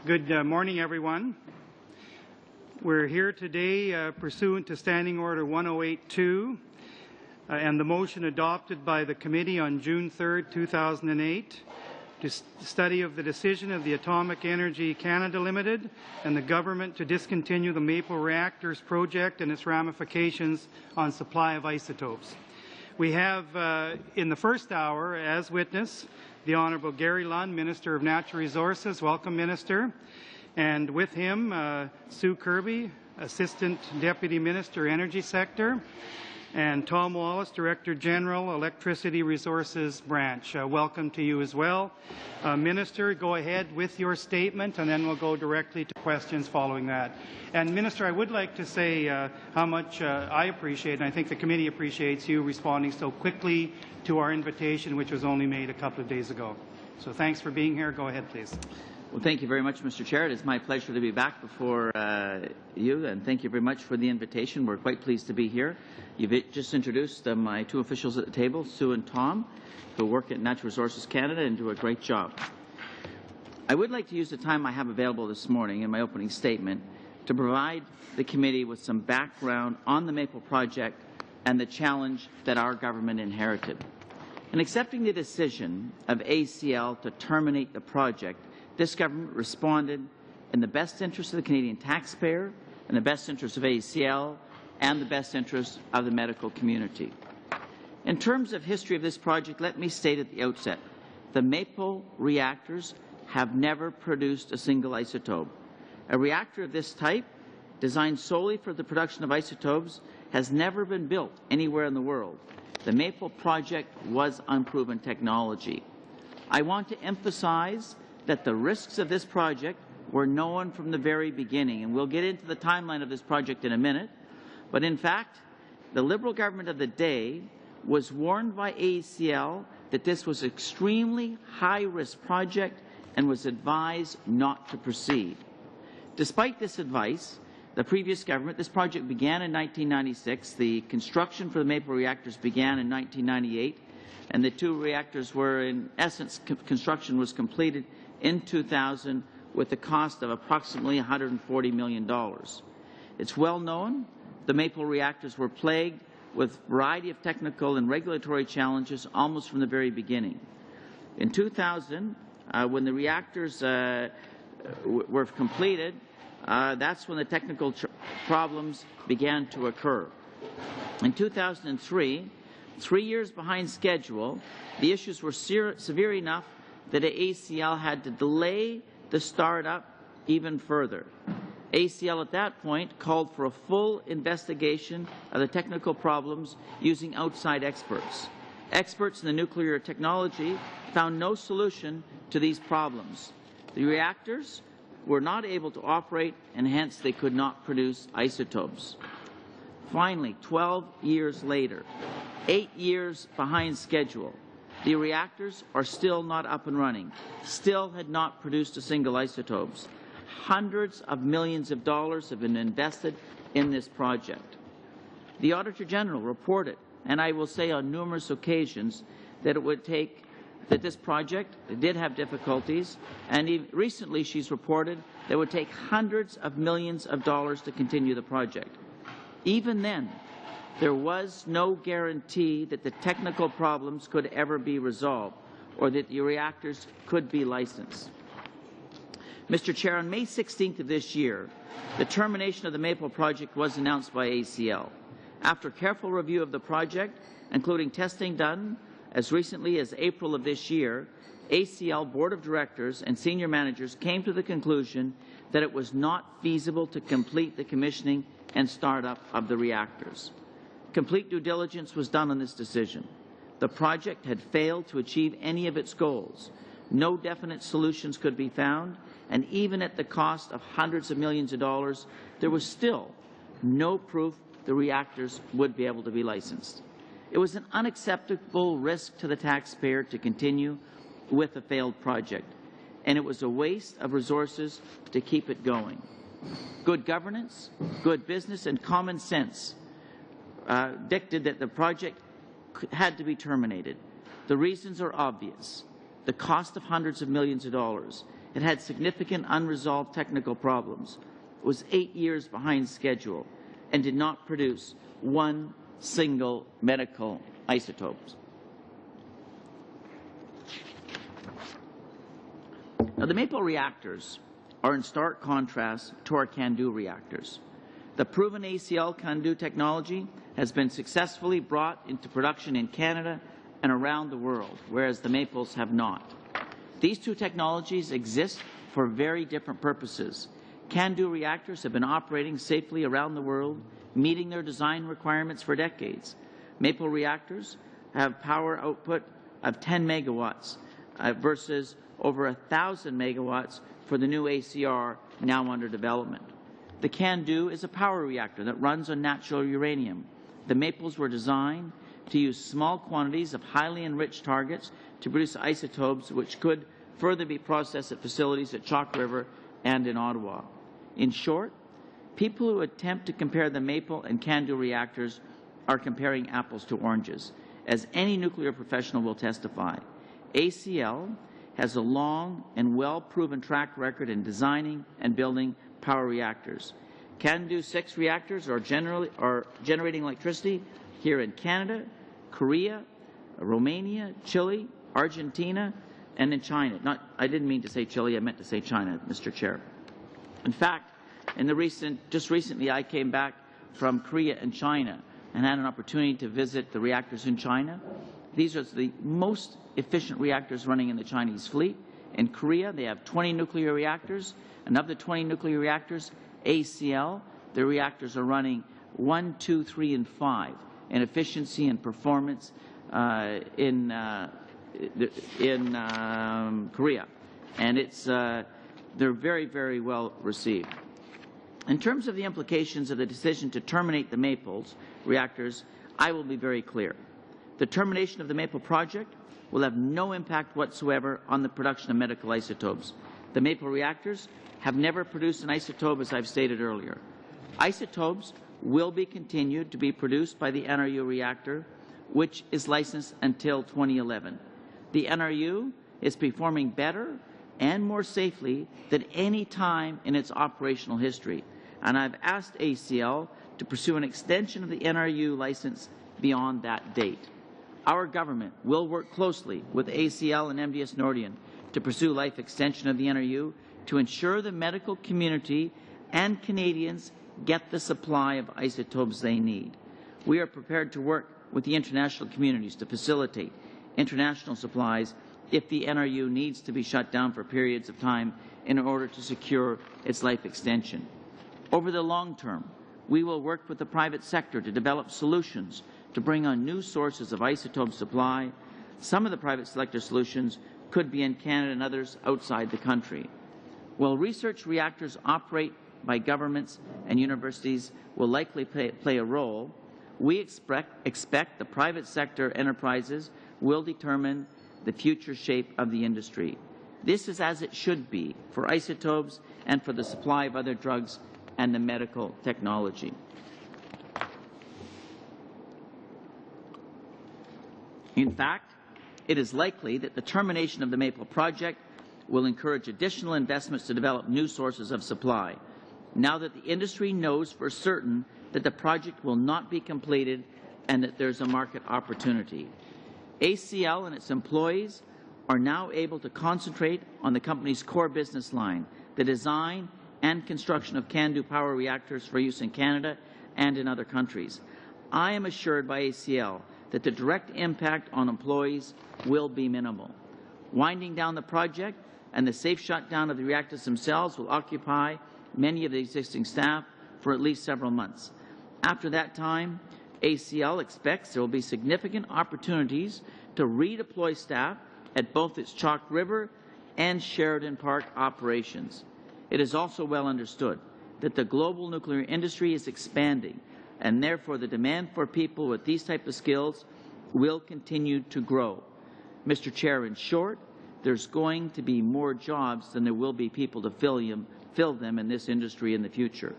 Good morning, everyone. We're here today pursuant to Standing Order 1082 and the motion adopted by the committee on June 3, 2008 to study of the decision of the Atomic Energy Canada Limited and the government to discontinue the Maple Reactors project and its ramifications on supply of isotopes. We have in the first hour, as witness, the Honourable Gary Lund, Minister of Natural Resources. Welcome, Minister. And with him, Sue Kirby, Assistant Deputy Minister, Energy Sector, and Tom Wallace, Director General, Electricity Resources Branch. Welcome to you as well. Minister, go ahead with your statement, and then we'll go directly to questions following that. And Minister, I would like to say how much I appreciate, and I think the committee appreciates you responding so quickly to our invitation, which was only made a couple of days ago. So thanks for being here. Go ahead, please. Well, thank you very much, Mr. Chair. It is my pleasure to be back before you, and thank you very much for the invitation. We're quite pleased to be here. You've just introduced my two officials at the table, Sue and Tom, who work at Natural Resources Canada and do a great job. I would like to use the time I have available this morning in my opening statement to provide the committee with some background on the Maple project and the challenge that our government inherited. In accepting the decision of ACL to terminate the project, this government responded in the best interest of the Canadian taxpayer, in the best interest of ACL, and the best interest of the medical community. In terms of history of this project, let me state at the outset, the Maple reactors have never produced a single isotope. A reactor of this type, designed solely for the production of isotopes, has never been built anywhere in the world. The Maple project was unproven technology. I want to emphasize that the risks of this project were known from the very beginning, and we'll get into the timeline of this project in a minute. But in fact, the Liberal government of the day was warned by ACL that this was an extremely high-risk project and was advised not to proceed. Despite this advice, the previous government, this project began in 1996, the construction for the Maple reactors began in 1998, and the two reactors were, in essence, construction was completed in 2000 with a cost of approximately $140 million. It's well known the Maple reactors were plagued with a variety of technical and regulatory challenges almost from the very beginning. In 2000, when the reactors were completed, that's when the technical problems began to occur. In 2003, 3 years behind schedule, the issues were severe enough that ACL had to delay the startup even further. ACL at that point called for a full investigation of the technical problems using outside experts. Experts in the nuclear technology found no solution to these problems. The reactors were not able to operate, and hence they could not produce isotopes. Finally, 12 years later, 8 years behind schedule, the reactors are still not up and running, still had not produced a single isotopes. Hundreds of millions of dollars have been invested in this project. The Auditor General reported, and I will say on numerous occasions, that it would take that this project did have difficulties, and recently she's reported that it would take hundreds of millions of dollars to continue the project. Even then, there was no guarantee that the technical problems could ever be resolved or that the reactors could be licensed. Mr. Chair, on May 16th of this year, the termination of the Maple project was announced by ACL. After careful review of the project, including testing done as recently as April of this year, ACL Board of Directors and senior managers came to the conclusion that it was not feasible to complete the commissioning and startup of the reactors. Complete due diligence was done on this decision. The project had failed to achieve any of its goals. No definite solutions could be found, and even at the cost of hundreds of millions of dollars, there was still no proof the reactors would be able to be licensed. It was an unacceptable risk to the taxpayer to continue with a failed project, and it was a waste of resources to keep it going. Good governance, good business, and common sense dictated that the project had to be terminated. The reasons are obvious. The cost of hundreds of millions of dollars. it had significant unresolved technical problems, was 8 years behind schedule, and did not produce one single medical isotope. Now, the maple reactors are in stark contrast to our CANDU reactors. The proven ACL CANDU technology has been successfully brought into production in Canada and around the world, whereas the maples have not. These two technologies exist for very different purposes. CANDU reactors have been operating safely around the world, meeting their design requirements for decades. Maple reactors have power output of 10 megawatts versus over 1,000 megawatts for the new ACR now under development. The CANDU is a power reactor that runs on natural uranium. The maples were designed to use small quantities of highly enriched targets to produce isotopes which could further be processed at facilities at Chalk River and in Ottawa. In short, people who attempt to compare the maple and CANDU reactors are comparing apples to oranges, as any nuclear professional will testify. ACL has a long and well-proven track record in designing and building power reactors. CANDU 6 reactors are generating electricity here in Canada, Korea, Romania, Chile, Argentina, and in China. I didn't mean to say Chile, I meant to say China, Mr. Chair. In fact, just recently I came back from Korea and China and had an opportunity to visit the reactors in China. These are the most efficient reactors running in the Chinese fleet. In Korea, they have 20 nuclear reactors, and of the 20 nuclear reactors, ACL, the reactors are running 1, 2, 3, and 5 in efficiency and performance in Korea. And they're very, very well received. In terms of the implications of the decision to terminate the Maples reactors, I will be very clear. The termination of the Maple project will have no impact whatsoever on the production of medical isotopes. The Maple reactors have never produced an isotope, as I've stated earlier. Isotopes will be continued to be produced by the NRU reactor, which is licensed until 2011. The NRU is performing better and more safely than any time in its operational history, and I've asked ACL to pursue an extension of the NRU license beyond that date. Our government will work closely with ACL and MDS Nordion to pursue life extension of the NRU to ensure the medical community and Canadians get the supply of isotopes they need. We are prepared to work with the international communities to facilitate international supplies if the NRU needs to be shut down for periods of time in order to secure its life extension. Over the long term, we will work with the private sector to develop solutions to bring on new sources of isotope supply. Some of the private sector solutions could be in Canada and others outside the country. While research reactors operate by governments and universities will likely play a role, we expect the private sector enterprises will determine the future shape of the industry. This is as it should be for isotopes and for the supply of other drugs and the medical technology. In fact, it is likely that the termination of the Maple project will encourage additional investments to develop new sources of supply, now that the industry knows for certain that the project will not be completed and that there's a market opportunity. ACL and its employees are now able to concentrate on the company's core business line, the design and construction of CANDU power reactors for use in Canada and in other countries. I am assured by ACL that the direct impact on employees will be minimal. Winding down the project and the safe shutdown of the reactors themselves will occupy many of the existing staff for at least several months. After that time, ACL expects there will be significant opportunities to redeploy staff at both its Chalk River and Sheridan Park operations. It is also well understood that the global nuclear industry is expanding, and therefore the demand for people with these types of skills will continue to grow. Mr. Chair, in short, there's going to be more jobs than there will be people to fill them in this industry in the future.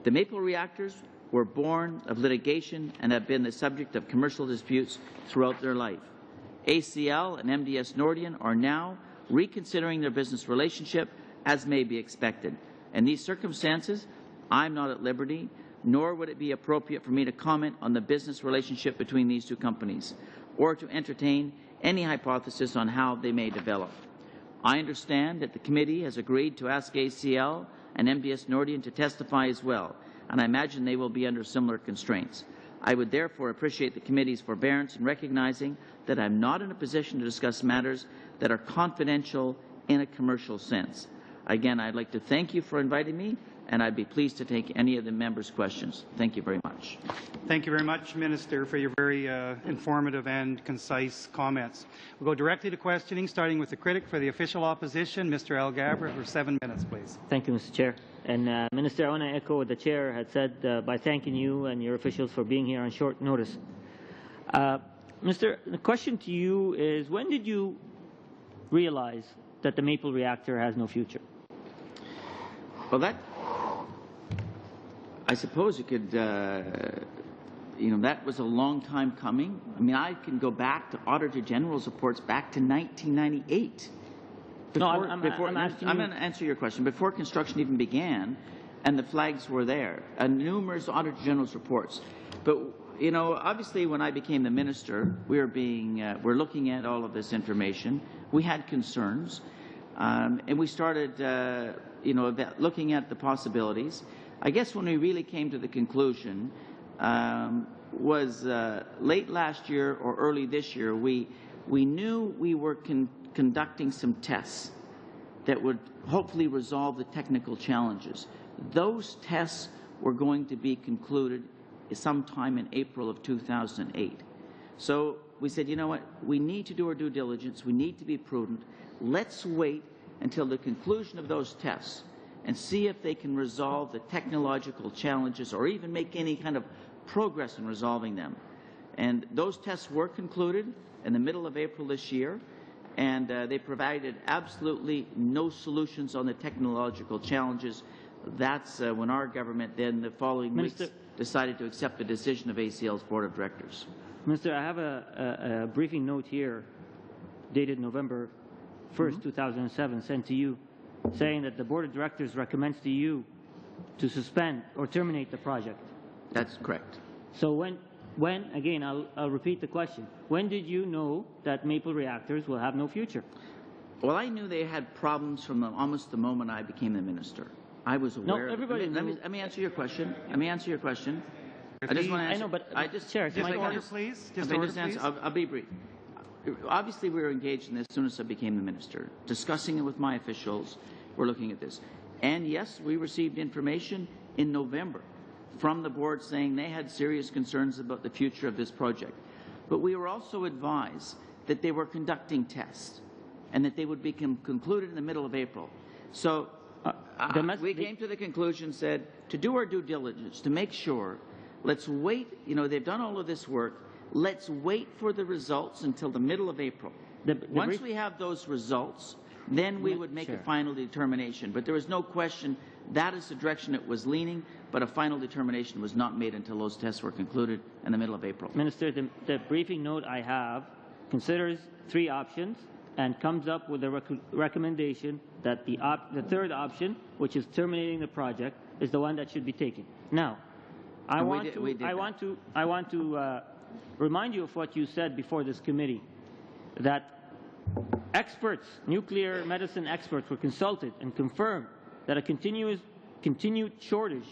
The Maple reactors were born of litigation and have been the subject of commercial disputes throughout their life. ACL and MDS Nordion are now reconsidering their business relationship, as may be expected. In these circumstances, I'm not at liberty, nor would it be appropriate for me to comment on the business relationship between these two companies, or to entertain any hypothesis on how they may develop. I understand that the committee has agreed to ask ACL and MDS Nordion to testify as well, and I imagine they will be under similar constraints. I would therefore appreciate the committee's forbearance in recognizing that I'm not in a position to discuss matters that are confidential in a commercial sense. Again, I'd like to thank you for inviting me, and I'd be pleased to take any of the members' questions. Thank you very much. Thank you very much, Minister, for your very informative and concise comments. We'll go directly to questioning, starting with the critic for the official opposition, Mr. Al Gabra, for 7 minutes, please. Thank you, Mr. Chair. And Minister, I want to echo what the Chair had said by thanking you and your officials for being here on short notice. Mr., the question to you is, when did you realize that the Maple reactor has no future? Well, I suppose you could, that was a long time coming. I mean, I can go back to Auditor General's reports back to 1998. I'm going to answer your question. Before construction even began, and the flags were there, numerous Auditor General's reports. But obviously, when I became the minister, we're looking at all of this information. We had concerns, and we started, looking at the possibilities. I guess when we really came to the conclusion was late last year or early this year. We knew we were conducting some tests that would hopefully resolve the technical challenges. Those tests were going to be concluded sometime in April of 2008. So we said, you know what, we need to do our due diligence, we need to be prudent, let's wait until the conclusion of those tests and see if they can resolve the technological challenges or even make any kind of progress in resolving them. And those tests were concluded in the middle of April this year, and they provided absolutely no solutions on the technological challenges. That's when our government then, the following weeks, decided to accept the decision of ACL's Board of Directors. Minister, I have a briefing note here dated November 1st, 2007, sent to you, saying that the Board of Directors recommends to you to suspend or terminate the project. That's correct. So when again, I'll repeat the question. When did you know that Maple reactors will have no future? Well, I knew they had problems from almost the moment I became the minister. I was aware. No, everybody knew. Let me answer your question. Let me answer your question. I just want to answer. I know, but Chair, Just order, please. Just order, please. I'll be brief. Obviously, we were engaged in this as soon as I became the minister, discussing it with my officials. We're looking at this. And yes, we received information in November from the board saying they had serious concerns about the future of this project. But we were also advised that they were conducting tests and that they would be concluded in the middle of April. So we came to the conclusion, said, to do our due diligence, to make sure, let's wait, they've done all of this work, let's wait for the results until the middle of April. Once we have those results, then we would make a final determination. But there was no question that is the direction it was leaning, but a final determination was not made until those tests were concluded in the middle of April. Minister, the briefing note I have considers 3 options and comes up with a recommendation that the third option, which is terminating the project, is the one that should be taken. Now, I want to remind you of what you said before this committee, that experts, nuclear medicine experts, were consulted and confirmed that a continued shortage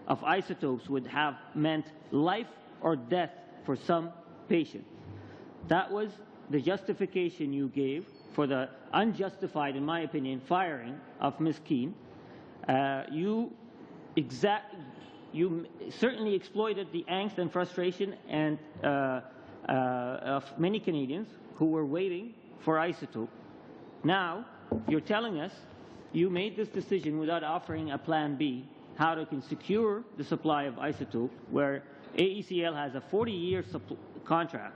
of isotopes would have meant life or death for some patients. That was the justification you gave for the unjustified, in my opinion, firing of Ms. Keane. You certainly exploited the angst and frustration of many Canadians who were waiting for isotope. Now, you're telling us you made this decision without offering a plan B, how to secure the supply of isotope, where AECL has a 40-year contract.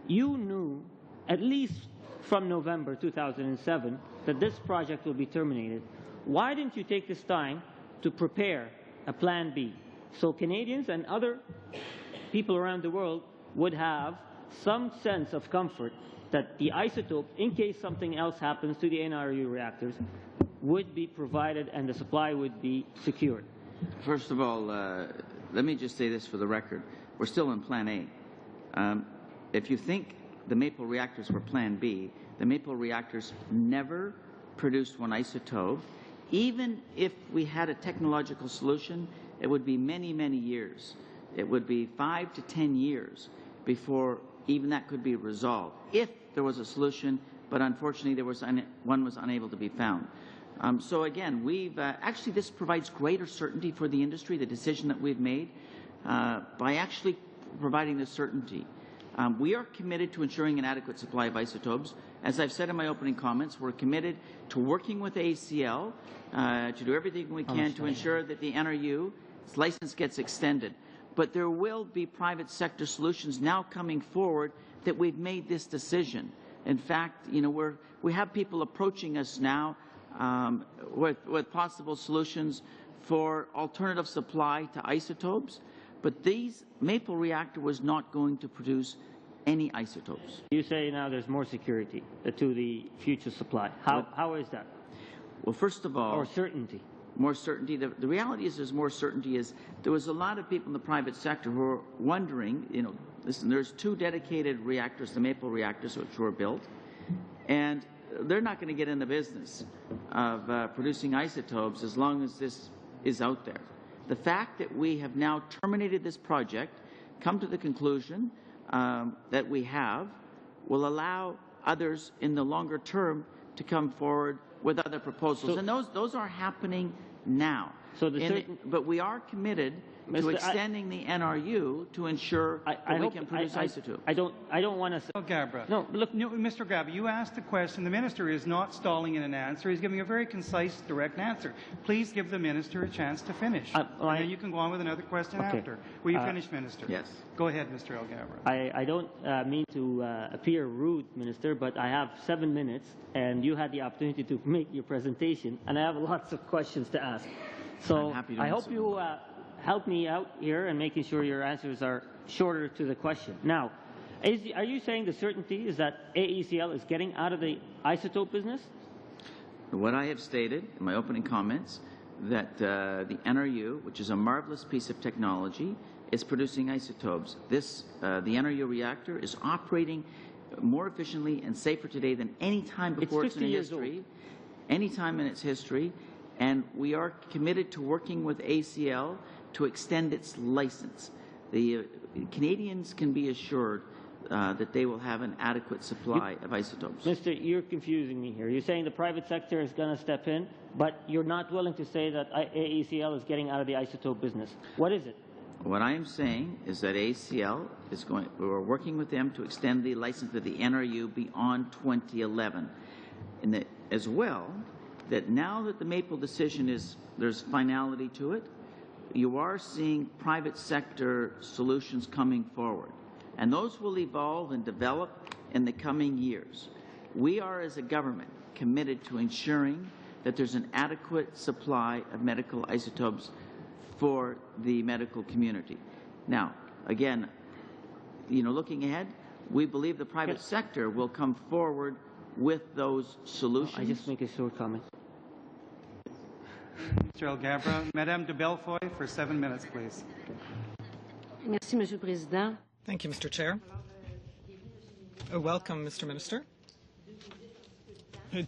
You knew, at least from November 2007, that this project will be terminated. Why didn't you take this time to prepare a plan B, so Canadians and other people around the world would have some sense of comfort that the isotopes, in case something else happens to the NRU reactors, would be provided and the supply would be secured? First of all, let me just say this for the record. We're still in Plan A. If you think the Maple reactors were Plan B, the Maple reactors never produced one isotope. Even if we had a technological solution, it would be many, many years. It would be 5 to 10 years before even that could be resolved, if there was a solution, but unfortunately there was one was unable to be found. So again, we've actually this provides greater certainty for the industry, the decision that we've made, by actually providing this certainty. We are committed to ensuring an adequate supply of isotopes. As I've said in my opening comments, we're committed to working with ACL to do everything we can to ensure that the NRU's license gets extended. But there will be private sector solutions now coming forward that we've made this decision. In fact, you know, we have people approaching us now with possible solutions for alternative supply to isotopes. But these Maple reactor was not going to produce any isotopes. You say now there's more security to the future supply. How is that? Well, first of all, or certainty. More certainty. The reality is there's more certainty. Is there was a lot of people in the private sector who were wondering, you know, listen, there's 2 dedicated reactors, the Maple reactors, which were built, and they're not going to get in the business of producing isotopes as long as this is out there. The fact that we have now terminated this project, come to the conclusion that we have, will allow others in the longer term to come forward with other proposals. And those are happening now. So but we are committed to extending the NRU to ensure that we can produce isotopes. I don't want to say... Gabra. No, look... No, Mr. Gabra, you asked the question. The minister is not stalling in an answer. He's giving a very concise, direct answer. Please give the minister a chance to finish. And then you can go on with another question after. Will you finish, Minister? Yes. Go ahead, Mr. El Gabra. I don't mean to appear rude, Minister, but I have 7 minutes, and you had the opportunity to make your presentation, and I have lots of questions to ask. So I hope you help me out here in making sure your answers are shorter to the question. Now, are you saying the certainty is that AECL is getting out of the isotope business? What I have stated in my opening comments, that the NRU, which is a marvelous piece of technology, is producing isotopes. The NRU reactor is operating more efficiently and safer today than any time before it's 50 in years history. Old. Any time in its history. And we are committed to working with ACL to extend its license. The Canadians can be assured that they will have an adequate supply of isotopes. Mister, you're confusing me here. You're saying the private sector is going to step in, but you're not willing to say that AECL is getting out of the isotope business. What is it? What I am saying is that ACL is we're working with them to extend the license of the NRU beyond 2011. And that as well, that now that the Maple decision there's finality to it, you are seeing private sector solutions coming forward. And those will evolve and develop in the coming years. We are, as a government, committed to ensuring that there's an adequate supply of medical isotopes for the medical community. Now, again, you know, looking ahead, we believe the private sector will come forward with those solutions. I just make a short comment. Mr. El Gabra. Madame de Bellefoy for 7 minutes, please. Merci, Monsieur le Président. Thank you, Mr. Chair. Welcome, Mr. Minister.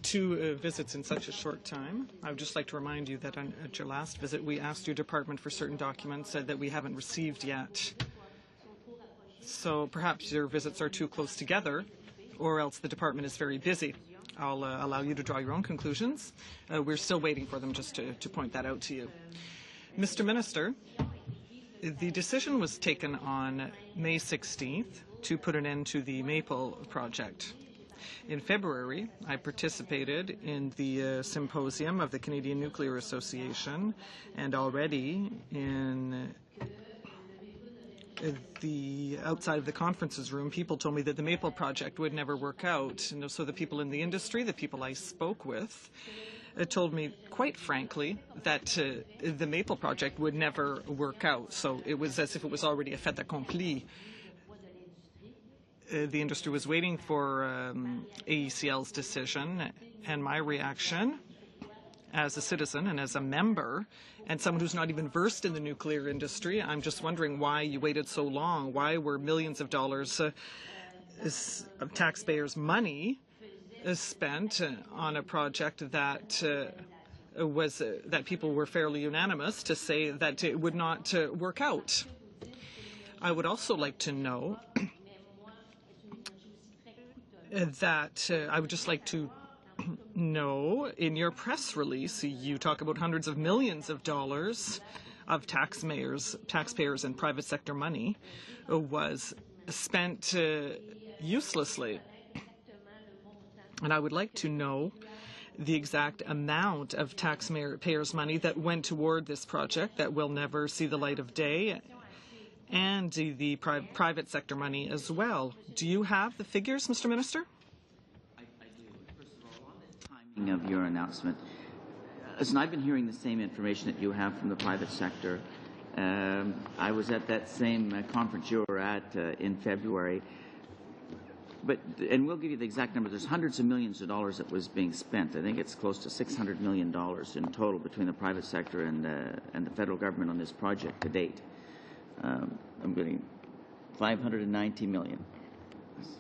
2 visits in such a short time. I would just like to remind you that at your last visit, we asked your department for certain documents that we haven't received yet. So perhaps your visits are too close together, or else the department is very busy. I'll allow you to draw your own conclusions. We're still waiting for them, just to point that out to you. Mr. Minister, the decision was taken on May 16th to put an end to the Maple project. In February, I participated in the symposium of the Canadian Nuclear Association, and already in outside of the conferences room, people told me that the Maple project would never work out. And so the people in the industry, the people I spoke with, told me quite frankly that the Maple project would never work out. So it was as if it was already a fait accompli. the industry was waiting for AECL's decision, and my reaction as a citizen and as a member and someone who's not even versed in the nuclear industry, I'm just wondering why you waited so long. Why were millions of dollars of taxpayers' money spent on a project that that people were fairly unanimous to say that it would not work out? I would also like to know that I would just like to know, in your press release, you talk about hundreds of millions of dollars of taxpayers and private sector money was spent uselessly. And I would like to know the exact amount of taxpayers' money that went toward this project that will never see the light of day, and the private sector money as well. Do you have the figures, Mr. Minister? I do. First of all, on the timing of your announcement, listen, I've been hearing the same information that you have from the private sector. I was at that same conference you were at in February. And we'll give you the exact number. There's hundreds of millions of dollars that was being spent. I think it's close to $600 million in total between the private sector and the federal government on this project to date. I'm getting $590 million.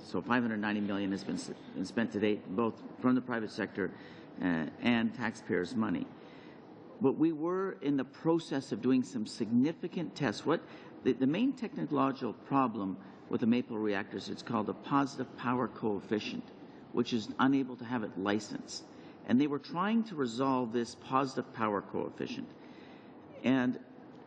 So $590 million has been spent to date, both from the private sector and taxpayers' money. But we were in the process of doing some significant tests. The main technological problem with the Maple reactors, it's called a positive power coefficient, which is unable to have it licensed. And they were trying to resolve this positive power coefficient. And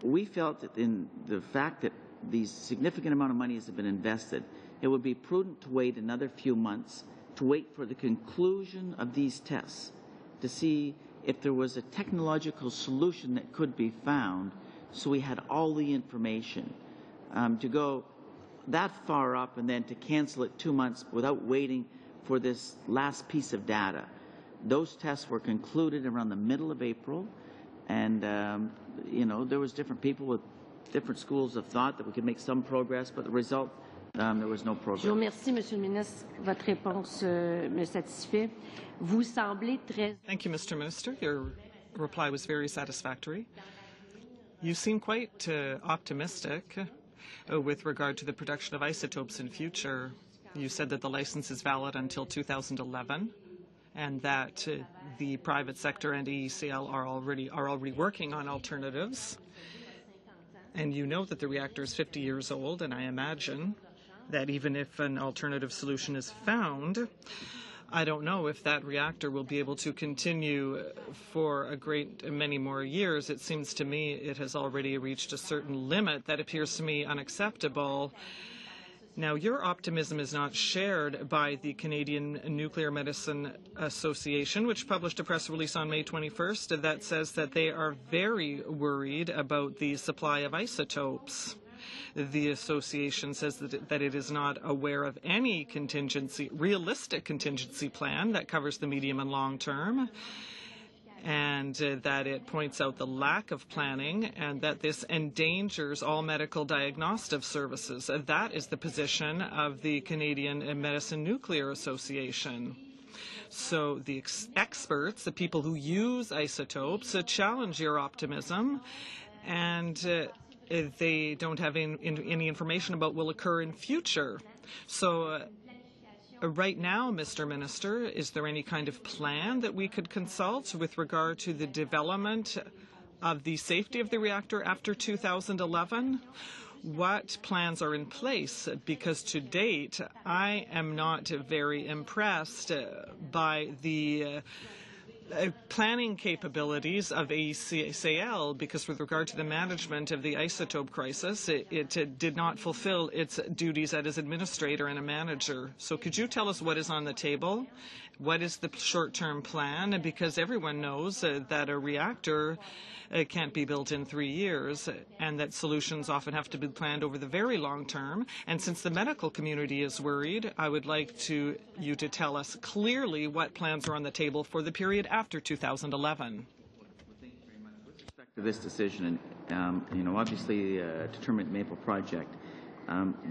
we felt that in the fact that these significant amount of money has been invested, it would be prudent to wait another few months to wait for the conclusion of these tests to see if there was a technological solution that could be found, so we had all the information. To go that far up and then to cancel it 2 months without waiting for this last piece of data. Those tests were concluded around the middle of April, and you know, there was different people with different schools of thought that we could make some progress, but the result, there was no progress. Je vous remercie, Monsieur le Ministre. Votre réponse me satisfait. Vous semblez très... Thank you, Mr. Minister. Your reply was very satisfactory. You seem quite optimistic with regard to the production of isotopes in future. You said that the license is valid until 2011, and that the private sector and AECL are already working on alternatives. And you know that the reactor is 50 years old, and I imagine that even if an alternative solution is found, I don't know if that reactor will be able to continue for a great many more years. It seems to me it has already reached a certain limit that appears to me unacceptable. Now, your optimism is not shared by the Canadian Nuclear Medicine Association, which published a press release on May 21st that says that they are very worried about the supply of isotopes. The association says that it is not aware of any realistic contingency plan that covers the medium and long term, and that it points out the lack of planning and that this endangers all medical diagnostic services. That is the position of the Canadian Medicine Nuclear Association. So the experts, the people who use isotopes, challenge your optimism, and they don't have any information about what will occur in future. So right now, Mr. Minister, is there any kind of plan that we could consult with regard to the development of the safety of the reactor after 2011? What plans are in place? Because to date, I am not very impressed by the planning capabilities of AECL, because with regard to the management of the isotope crisis, it did not fulfill its duties as administrator and a manager. So could you tell us what is on the table? What is the short-term plan? Because everyone knows that a reactor can't be built in 3 years, and that solutions often have to be planned over the very long term. And since the medical community is worried, I would like you to tell us clearly what plans are on the table for the period after 2011. Thank you very much. With respect to this decision, obviously, Determinate Maple project,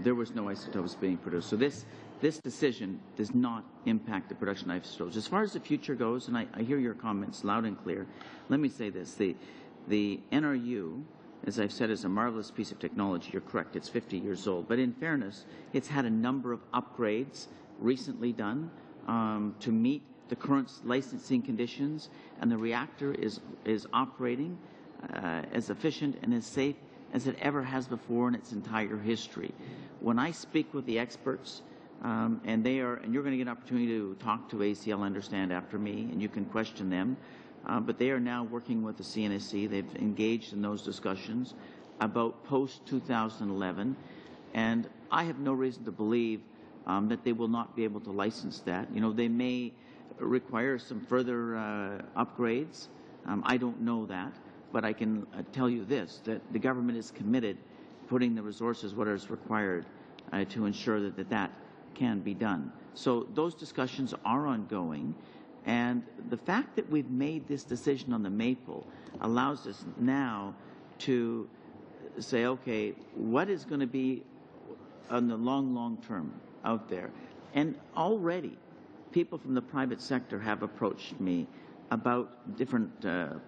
there was no isotopes being produced. So this decision does not impact the production of isotopes. As far as the future goes, and I hear your comments loud and clear, let me say this. The NRU, as I've said, is a marvelous piece of technology. You're correct, it's 50 years old. But in fairness, it's had a number of upgrades recently done to meet the current licensing conditions, and the reactor is operating as efficient and as safe as it ever has before in its entire history. When I speak with the experts, and you're going to get an opportunity to talk to ACL, understand, after me, and you can question them, but they are now working with the CNSC. They've engaged in those discussions about post-2011, and I have no reason to believe that they will not be able to license that. You know, they may require some further upgrades. I don't know that, but I can tell you this, that the government is committed to putting the resources, what is required, to ensure that can be done. So those discussions are ongoing, and the fact that we've made this decision on the Maple allows us now to say, okay, what is going to be on the long term out there? And already people from the private sector have approached me about different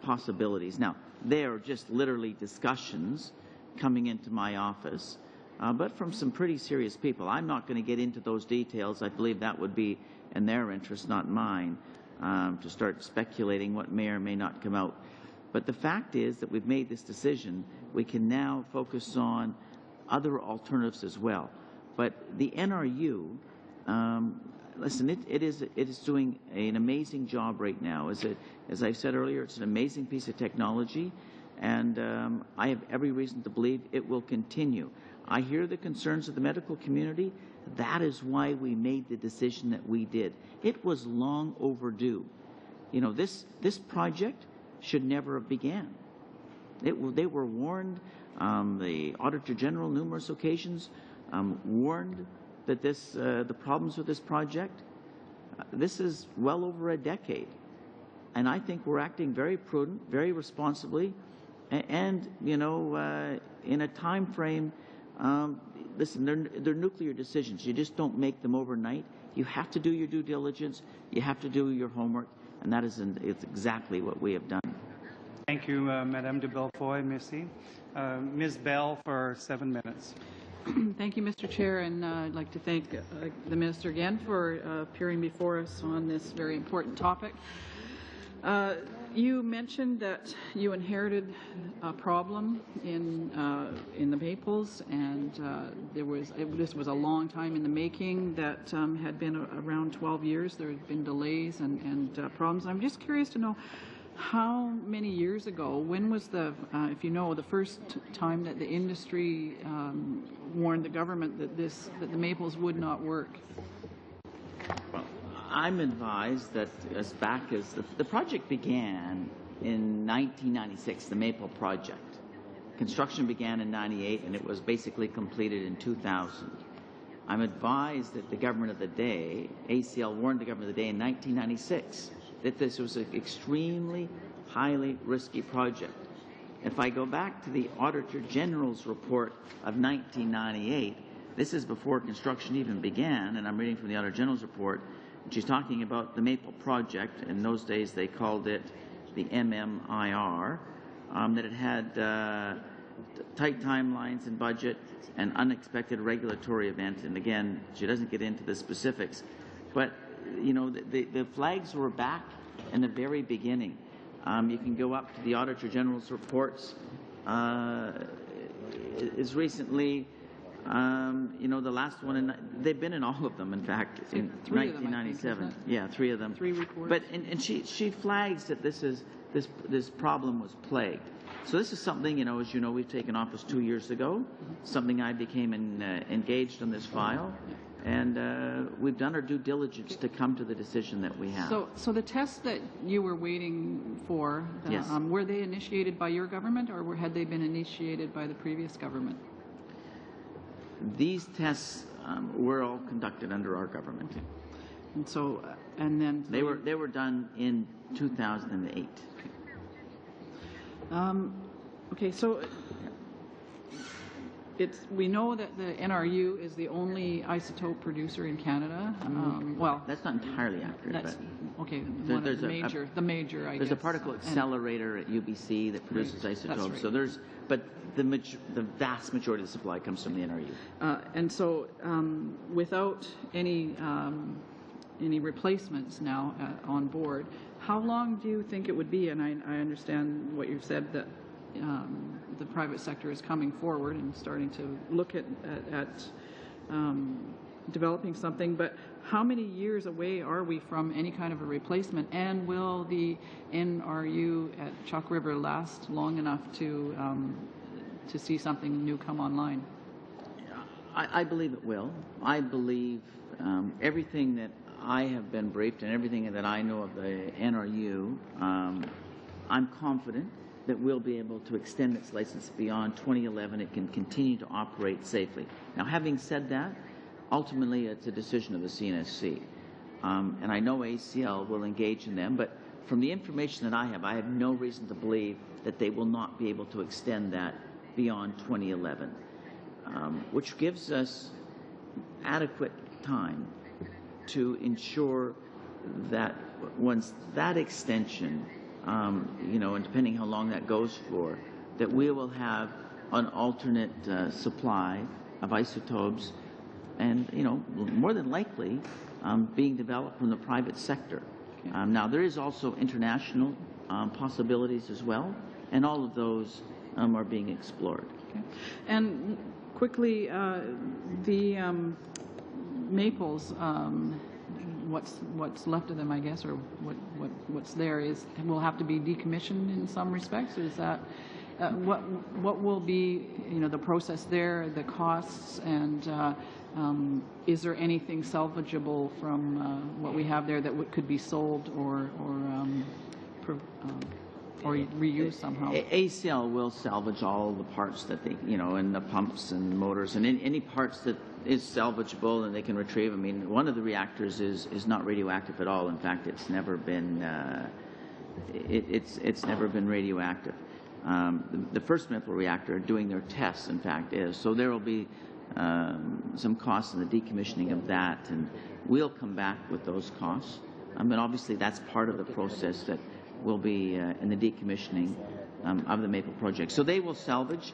possibilities. Now, they are just literally discussions coming into my office, but from some pretty serious people. I'm not going to get into those details. I believe that would be in their interest, not mine, to start speculating what may or may not come out. But the fact is that we've made this decision. We can now focus on other alternatives as well. But the NRU, listen, it is doing an amazing job right now. As I've said earlier, it's an amazing piece of technology, and I have every reason to believe it will continue. I hear the concerns of the medical community. That is why we made the decision that we did. It was long overdue. You know, this project should never have began. They were warned. The Auditor General, numerous occasions, warned that the problems with this project. This is well over a decade, and I think we're acting very prudent, very responsibly, and you know, in a time frame. Listen, they're nuclear decisions. You just don't make them overnight. You have to do your due diligence. You have to do your homework, and it's exactly what we have done. Thank you, Madame de Belfoy. Merci. Ms. Bell for 7 minutes. Thank you, Mr. Chair, and I'd like to thank the Minister again for appearing before us on this very important topic. You mentioned that you inherited a problem in the Maples, and this was a long time in the making that had been around 12 years. There had been delays and problems. I'm just curious to know how many years ago, when was if you know, the first time that the industry warned the government that the Maples would not work? Well, I'm advised that as back as the project began in 1996, the Maple project. Construction began in 98, and it was basically completed in 2000. I'm advised that the government of the day, ACL, warned the government of the day in 1996 that this was an extremely highly risky project. If I go back to the Auditor General's report of 1998, this is before construction even began, and I'm reading from the Auditor General's report. She's talking about the Maple project. In those days, they called it the MMIR, that it had tight timelines and budget and unexpected regulatory event. And again, she doesn't get into the specifics. But, you know, the flags were back in the very beginning. You can go up to the Auditor General's reports as recently. You know, the last one, they've been in all of them, in fact, in 1997. Yeah, 3 of them. 3 reports. But and she flags that this problem was plagued. So this is something, you know, as you know, we've taken office 2 years ago. Something I became engaged on this file, and we've done our due diligence to come to the decision that we have. So the tests that you were waiting for, Yes. Were they initiated by your government, or had they been initiated by the previous government? These tests were all conducted under our government. And so, and then They were done in 2008. okay, so we know that the NRU is the only isotope producer in Canada. Well, That's not entirely accurate, that's, but okay, There- one there's of a- the major, I there's guess. a particle And- accelerator at UBC that produces Right, that's isotopes. right. So there's, but the vast majority of the supply comes from the NRU. And so, without any replacements now on board, how long do you think it would be? And I understand what you've said, that the private sector is coming forward and starting to look at developing something, but how many years away are we from any kind of a replacement? And will the NRU at Chalk River last long enough to see something new come online? I believe it will. I believe everything that I have been briefed and everything that I know of the NRU, I'm confident that we'll be able to extend its license beyond 2011. It can continue to operate safely. Now, having said that, ultimately it's a decision of the CNSC. And I know ACL will engage in them, but from the information that I have no reason to believe that they will not be able to extend that beyond 2011, which gives us adequate time to ensure that once that extension, and depending how long that goes for, that we will have an alternate supply of isotopes, and more than likely being developed from the private sector. Okay. Now there is also international possibilities as well, and all of those are being explored. Okay. And quickly, the maples, what's left of them, I guess, or what's there will have to be decommissioned in some respects. Or is that what will be the process there, the costs, and is there anything salvageable from what we have there that could be sold or reused somehow? ACL will salvage all the parts that they, and the pumps and motors and any parts that is salvageable and they can retrieve. I mean, one of the reactors is not radioactive at all. In fact, it's never been it's never been radioactive. The first maple reactor doing their tests, in fact, is. So there will be some costs in the decommissioning of that, and we'll come back with those costs. But obviously, that's part of the process that will be in the decommissioning of the Maple project. So they will salvage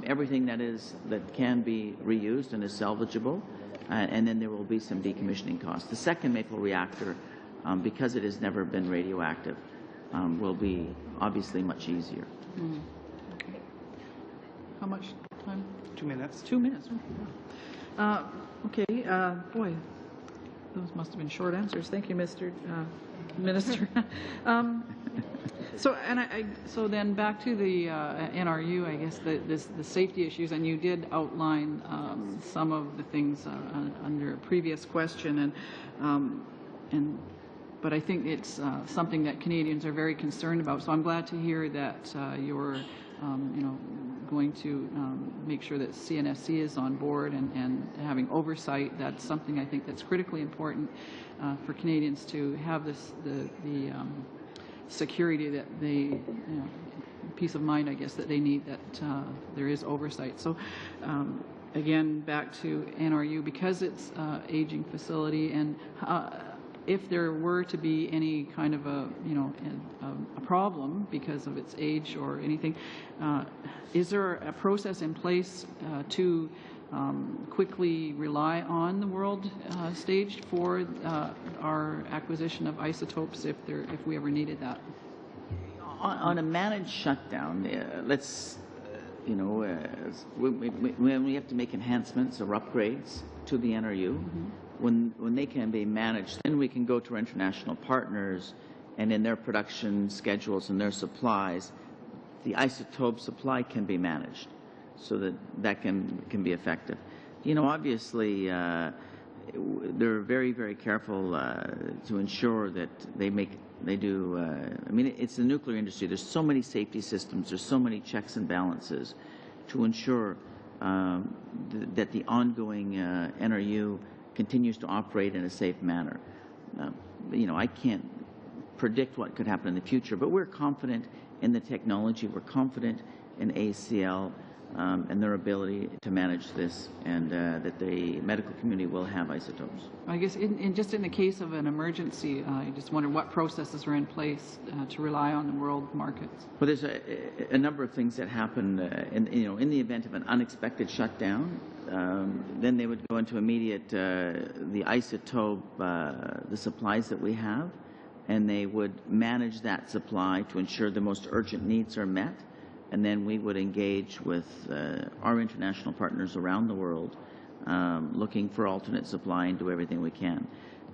everything that can be reused and is salvageable, and then there will be some decommissioning costs. The second Maple reactor, because it has never been radioactive, will be obviously much easier. Okay. How much time? 2 minutes. 2 minutes. Okay. Boy, those must have been short answers. Thank you, Mr. Minister. So then back to the NRU, I guess the safety issues, and you did outline some of the things under a previous question, but I think it's something that Canadians are very concerned about. So I'm glad to hear that you're going to make sure that CNSC is on board and having oversight. That's something I think that's critically important for Canadians to have the security that they, peace of mind, I guess, that they need, that there is oversight. So again, back to NRU, because it's aging facility, and if there were to be any kind of a problem because of its age or anything, is there a process in place to quickly rely on the world stage for our acquisition of isotopes if we ever needed that? On a managed shutdown, when we have to make enhancements or upgrades to the NRU, when they can be managed, then we can go to our international partners, and in their production schedules and their supplies, the isotope supply can be managed so that can be effective. Obviously, they're very, very careful to ensure that they do. It's the nuclear industry. There's so many safety systems. There's so many checks and balances to ensure that the ongoing NRU continues to operate in a safe manner. I can't predict what could happen in the future, but we're confident in the technology. We're confident in ACL. and their ability to manage this, and that the medical community will have isotopes. I guess just in the case of an emergency, I just wonder what processes are in place to rely on the world markets. Well, there's a number of things that happen in the event of an unexpected shutdown. Then they would go into immediate the isotope, the supplies that we have, and they would manage that supply to ensure the most urgent needs are met. And then we would engage with our international partners around the world, looking for alternate supply and do everything we can.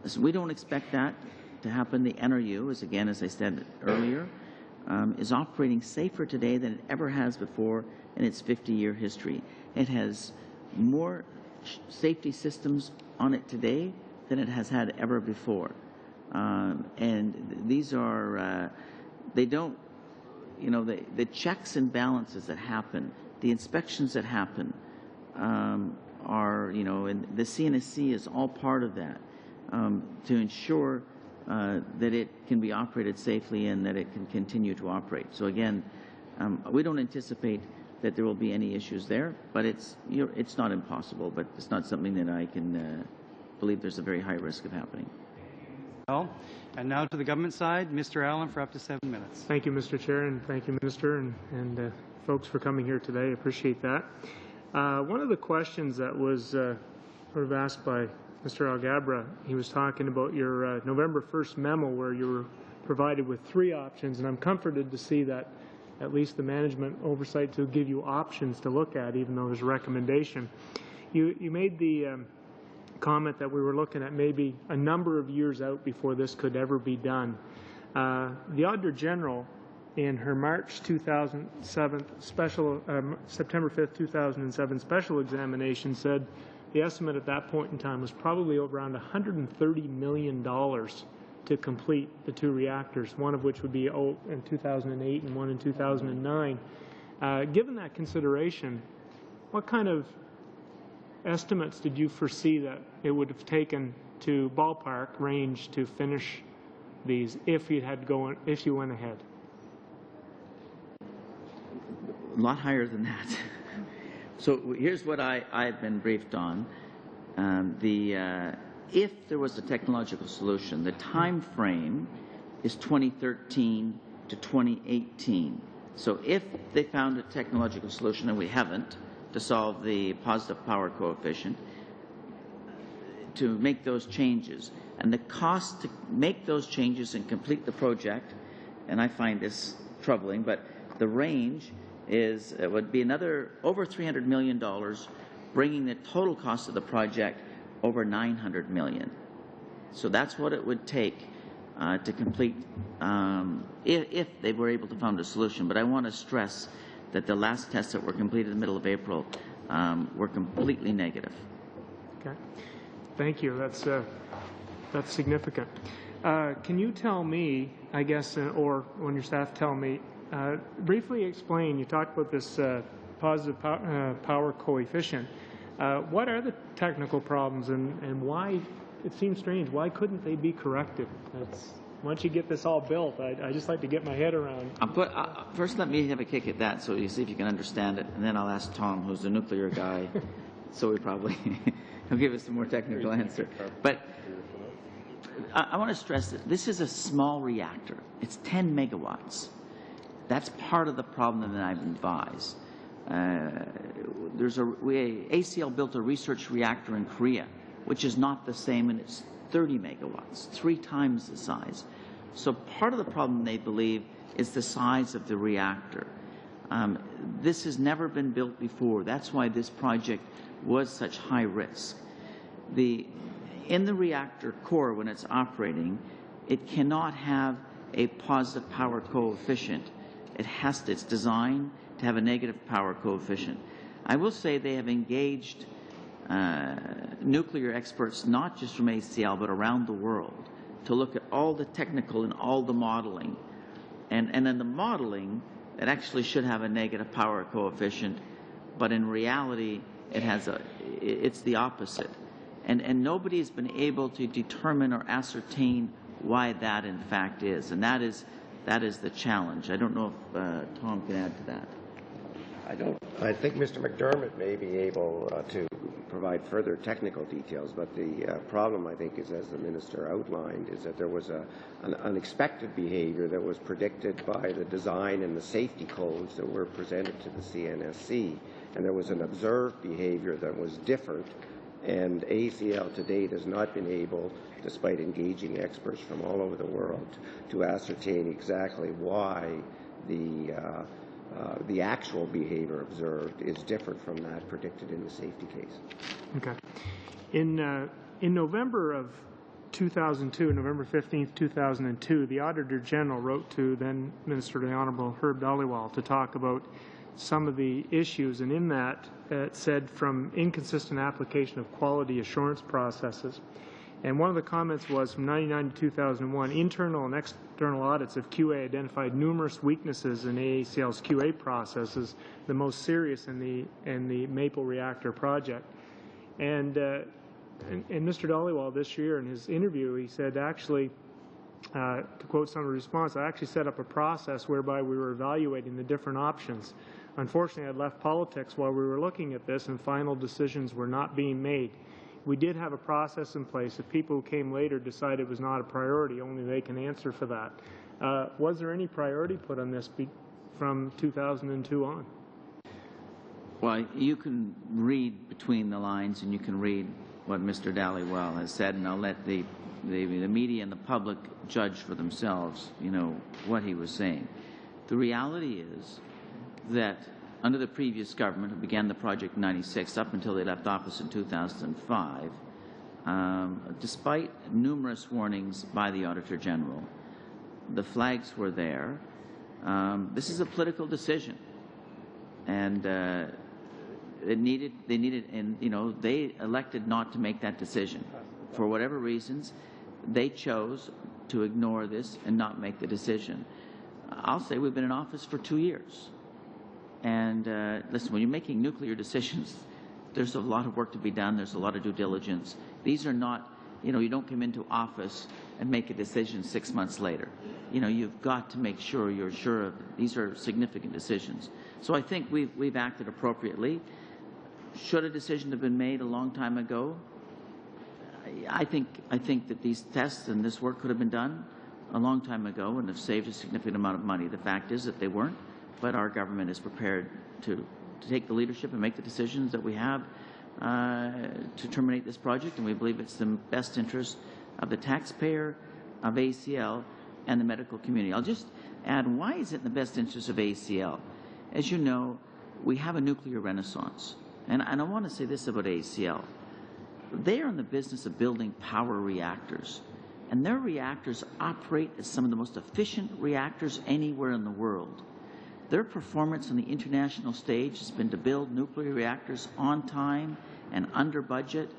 So we don't expect that to happen. The NRU, as I said earlier, is operating safer today than it ever has before in its 50-year history. It has more safety systems on it today than it has had ever before. And these are, they don't, the checks and balances that happen, the inspections that happen are, and the CNSC is all part of that to ensure that it can be operated safely and that it can continue to operate. So again, we don't anticipate that there will be any issues there, but it's not impossible, but it's not something that I can believe there's a very high risk of happening. Well, and now to the government side, Mr. Allen for up to 7 minutes. Thank you, Mr. Chair, and thank you, Minister, and folks for coming here today. I appreciate that. One of the questions that was sort of asked by Mr. Alghabra, he was talking about your November 1st memo where you were provided with 3 options, and I'm comforted to see that at least the management oversight to give you options to look at, even though there's a recommendation. You made the comment that we were looking at maybe a number of years out before this could ever be done. The Auditor General, in her March 2007 special, September 5th, 2007 special examination, said the estimate at that point in time was probably around $130 million to complete the 2 reactors, one of which would be in 2008 and one in 2009. Given that consideration, what kind of estimates did you foresee that it would have taken to ballpark range to finish these if you went ahead? A lot higher than that. So here's what I've been briefed on. If there was a technological solution, the time frame is 2013 to 2018. So if they found a technological solution, and we haven't, to solve the positive power coefficient, to make those changes. And the cost to make those changes and complete the project, and I find this troubling, but the range would be another over $300 million, bringing the total cost of the project over $900 million. So that's what it would take to complete if they were able to find a solution. But I want to stress that the last tests that were completed in the middle of April were completely negative. Okay, thank you. That's significant. Can you tell me, I guess, or when your staff tell me, briefly explain, you talked about this positive power coefficient. What are the technical problems and why, it seems strange, why couldn't they be corrected? Once you get this all built, I just like to get my head around. First, let me have a kick at that so you see if you can understand it, and then I'll ask Tom, who's the nuclear guy, so he'll give us a more technical answer. But I want to stress that this is a small reactor. It's 10 megawatts. That's part of the problem that I've advised. ACL built a research reactor in Korea, which is not the same, and it's 30 megawatts, 3 times the size. So part of the problem, they believe, is the size of the reactor. This has never been built before. That's why this project was such high risk. In the reactor core, when it's operating, it cannot have a positive power coefficient. It's designed to have a negative power coefficient. I will say they have engaged nuclear experts, not just from ACL, but around the world, to look at all the technical and all the modeling. And in the modeling, it actually should have a negative power coefficient, but in reality, it's the opposite. And nobody has been able to determine or ascertain why that in fact is. And that is the challenge. I don't know if Tom can add to that. I think Mr. McDermott may be able to provide further technical details, but the problem, I think, is, as the minister outlined, is that there was an unexpected behavior that was predicted by the design and the safety codes that were presented to the CNSC, and there was an observed behavior that was different, and ACL to date has not been able, despite engaging experts from all over the world, to ascertain exactly why the actual behavior observed is different from that predicted in the safety case. Okay. In November of 2002, November 15th, 2002, the Auditor General wrote to then Minister the Honourable Herb Dhaliwal to talk about some of the issues, and in that it said from inconsistent application of quality assurance processes. And one of the comments was from 1999 to 2001, internal and external audits of QA identified numerous weaknesses in AACL's QA processes, the most serious in the Maple Reactor project. And Mr. Dhaliwal this year in his interview, he said, actually, to quote some of the response, I actually set up a process whereby we were evaluating the different options. Unfortunately, I'd left politics while we were looking at this, and final decisions were not being made. We did have a process in place. If people who came later decided it was not a priority, only they can answer for that. Was there any priority put on this from 2002 on? Well, you can read between the lines, and you can read what Mr. Dhaliwal has said, and I'll let the media and the public judge for themselves, what he was saying. The reality is that under the previous government, who began the project in '96 up until they left office in 2005, despite numerous warnings by the Auditor General, the flags were there. This is a political decision, and they elected not to make that decision. For whatever reasons, they chose to ignore this and not make the decision. I'll say we've been in office for 2 years. And listen, when you're making nuclear decisions, there's a lot of work to be done. There's a lot of due diligence. These are not, you don't come into office and make a decision 6 months later. You've got to make sure you're sure of these are significant decisions. So I think we've acted appropriately. Should a decision have been made a long time ago? I think that these tests and this work could have been done a long time ago and have saved a significant amount of money. The fact is that they weren't. But our government is prepared to take the leadership and make the decisions that we have to terminate this project, and we believe it's the best interest of the taxpayer, of ACL, and the medical community. I'll just add, why is it in the best interest of ACL? As you know, we have a nuclear renaissance, and I want to say this about ACL. They are in the business of building power reactors, and their reactors operate as some of the most efficient reactors anywhere in the world. Their performance on the international stage has been to build nuclear reactors on time and under budget.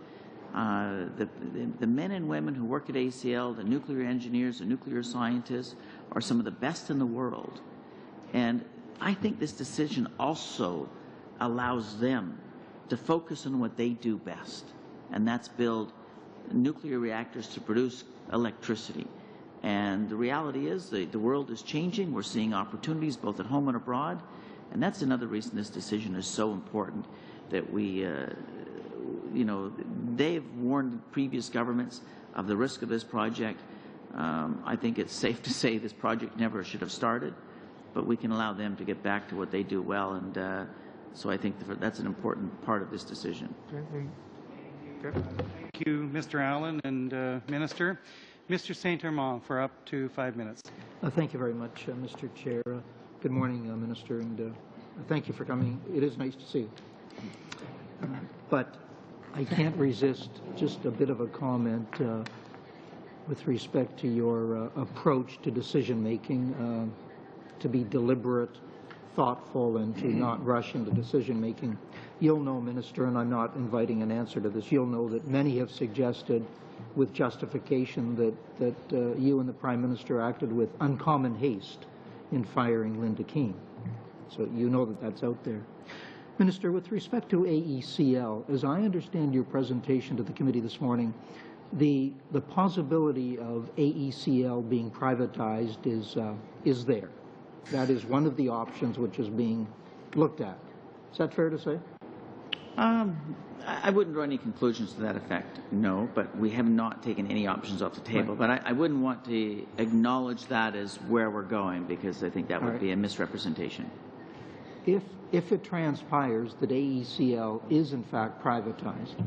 The men and women who work at ACL, the nuclear engineers, the nuclear scientists, are some of the best in the world. And I think this decision also allows them to focus on what they do best, and that's build nuclear reactors to produce electricity. And the reality is the world is changing. We're seeing opportunities both at home and abroad. And that's another reason this decision is so important, that we, they've warned previous governments of the risk of this project. I think it's safe to say this project never should have started, but we can allow them to get back to what they do well. And so I think that's an important part of this decision. Okay. Thank you, Mr. Allen and Minister. Mr. St. Armand, for up to 5 minutes. Thank you very much, Mr. Chair. Good morning, Minister, and thank you for coming. It is nice to see you. But I can't resist just a bit of a comment with respect to your approach to decision-making, to be deliberate, thoughtful, and to not rush into decision-making. You'll know, Minister, and I'm not inviting an answer to this, you'll know that many have suggested with justification that you and the Prime Minister acted with uncommon haste in firing Linda Keane. So you know that that's out there. Minister, with respect to AECL, as I understand your presentation to the committee this morning, the possibility of AECL being privatized is there. That is one of the options which is being looked at. Is that fair to say? I wouldn't draw any conclusions to that effect, no, but we have not taken any options off the table. Right. But I wouldn't want to acknowledge that as where we're going, because I think that would be a misrepresentation. If it transpires that AECL is in fact privatized,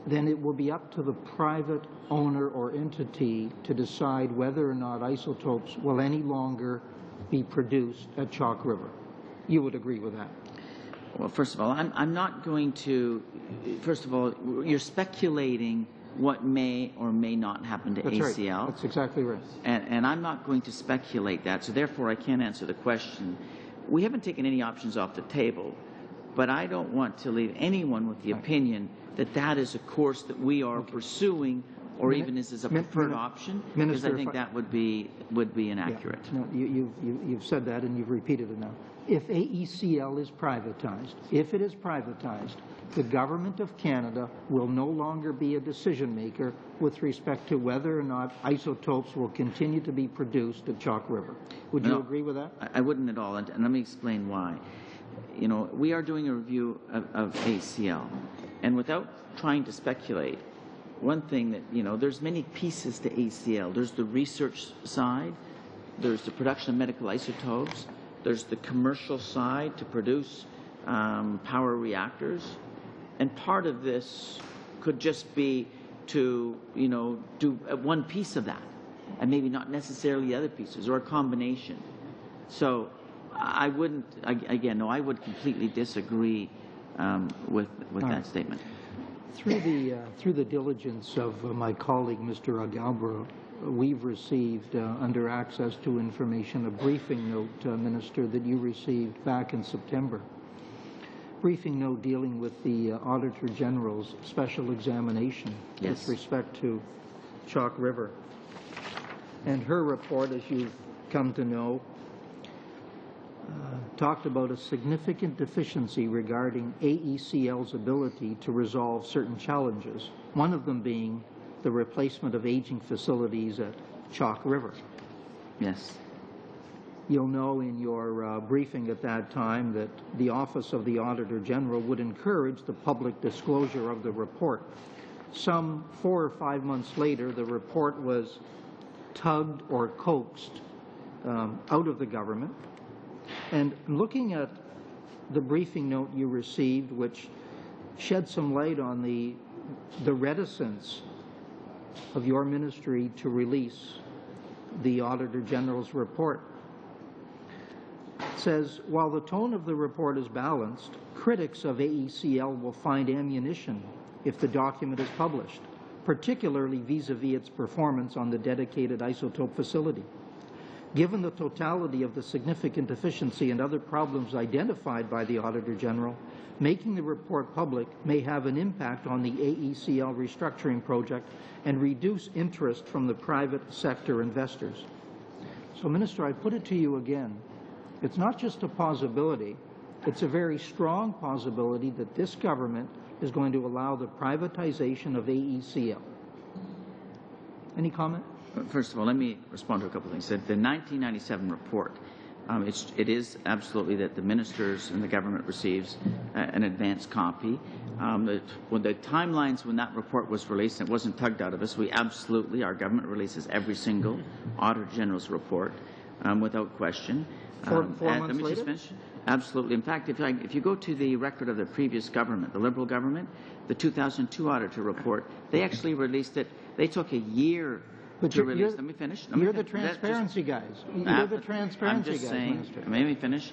then it will be up to the private owner or entity to decide whether or not isotopes will any longer be produced at Chalk River. You would agree with that? Well, first of all, I'm not going to, first of all, you're speculating what may or may not happen to ACL. Right. That's exactly right. And I'm not going to speculate that, so therefore I can't answer the question. We haven't taken any options off the table, but I don't want to leave anyone with the opinion that that is a course that we are pursuing, or even as a preferred option, because I think that would be inaccurate. Yeah. No, you've said that and you've repeated it now. If AECL is privatized, if it is privatized, the Government of Canada will no longer be a decision maker with respect to whether or not isotopes will continue to be produced at Chalk River. Would you agree with that? I wouldn't at all, and let me explain why. You know, we are doing a review of ACL, and without trying to speculate, one thing that, you know, there's many pieces to ACL. There's the research side, there's the production of medical isotopes, there's the commercial side to produce power reactors, and part of this could just be to, you know, do one piece of that, and maybe not necessarily the other pieces, or a combination. So I wouldn't, again, no, I would completely disagree with that statement. Through the diligence of my colleague, Mr. Algabra, we've received, under access to information, a briefing note, Minister, that you received back in September. Briefing note dealing with the Auditor General's special examination with respect to Chalk River. And her report, as you've come to know, talked about a significant deficiency regarding AECL's ability to resolve certain challenges, one of them being the replacement of aging facilities at Chalk River. Yes. You'll know in your briefing at that time that the Office of the Auditor General would encourage the public disclosure of the report. Some 4 or 5 months later, the report was tugged or coaxed out of the government. And looking at the briefing note you received, which shed some light on the reticence of your ministry to release the Auditor General's report, says, while the tone of the report is balanced, critics of AECL will find ammunition if the document is published, particularly vis-a-vis its performance on the dedicated isotope facility. Given the totality of the significant deficiency and other problems identified by the Auditor General, making the report public may have an impact on the AECL restructuring project and reduce interest from the private sector investors. So, Minister, I put it to you again. It's not just a possibility, it's a very strong possibility that this government is going to allow the privatization of AECL. Any comment? First of all, let me respond to a couple of things. The 1997 report, it is absolutely that the ministers and the government receives an advance copy. When the timelines when that report was released, it wasn't tugged out of us. We absolutely, our government releases every single Auditor General's report without question. 4 months let me later? just finish. Absolutely. In fact, if you go to the record of the previous government, the Liberal government, the 2002 Auditor report, they actually released it. They took a year to release. Let me finish. You're the transparency guys. You're the transparency guys, saying, Minister. Let me finish.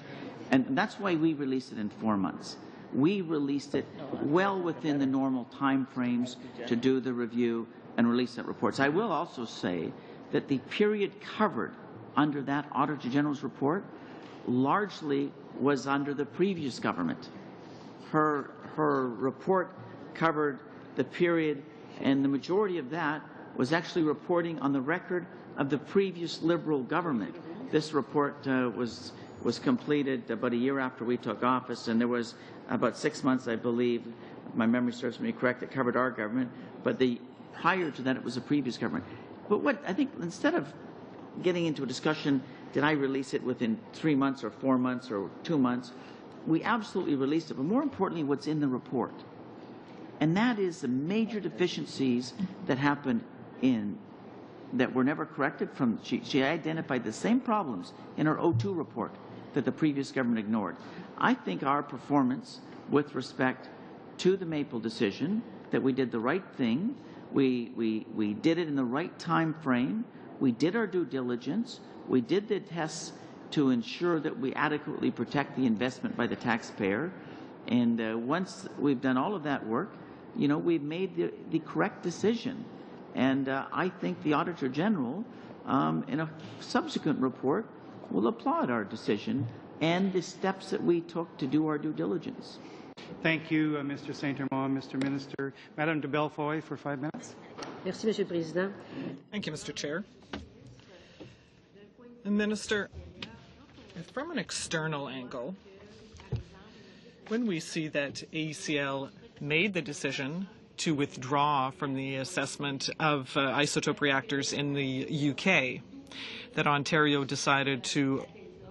And that's why we released it in 4 months. We released it well within the normal time frames to do the review and release that report. So I will also say that the period covered under that Auditor General's report largely was under the previous government. Her report covered the period, and the majority of that was actually reporting on the record of the previous Liberal government. This report was completed about a year after we took office, and there was about 6 months, I believe, if my memory serves me correct, that covered our government, but prior to that it was the previous government. But what I think, instead of getting into a discussion did I release it within 3 months or 4 months or 2 months? We absolutely released it, but more importantly, what's in the report. And that is the major deficiencies that happened that were never corrected from. She identified the same problems in her O2 report that the previous government ignored. I think our performance with respect to the Maple decision, that we did the right thing, we did it in the right time frame, we did our due diligence, we did the tests to ensure that we adequately protect the investment by the taxpayer, and once we've done all of that work, we've made the correct decision. And I think the Auditor General, in a subsequent report, will applaud our decision and the steps that we took to do our due diligence. Thank you, Mr. Saint-Amand, Mr. Minister. Madame de Bellefoy for 5 minutes. Merci, Monsieur le Président. Thank you, Mr. Chair. Minister, from an external angle, when we see that AECL made the decision to withdraw from the assessment of isotope reactors in the UK, that Ontario decided to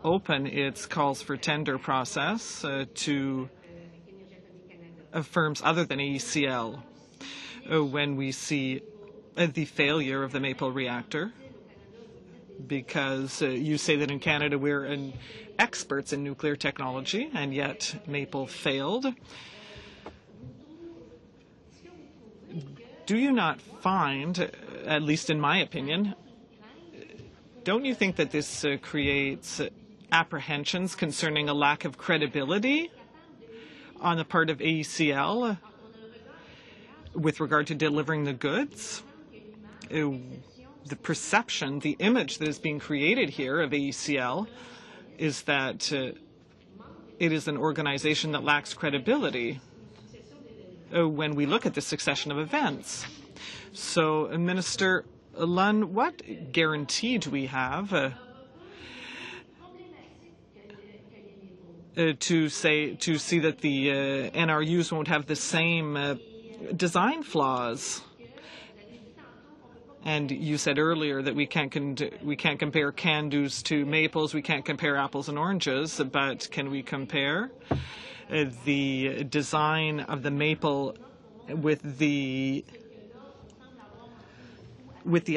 open its calls for tender process to firms other than AECL, when we see the failure of the Maple reactor, because you say that in Canada we're experts in nuclear technology, and yet Maple failed. Do you not find, at least in my opinion, don't you think that this creates apprehensions concerning a lack of credibility on the part of AECL with regard to delivering the goods? The perception, the image that is being created here of AECL is that it is an organization that lacks credibility when we look at the succession of events. So, Minister Lunn, what guarantee do we have to see that the NRUs won't have the same design flaws? And you said earlier that we can't compare CANDOs to Maples, we can't compare apples and oranges, but can we compare the design of the Maple with the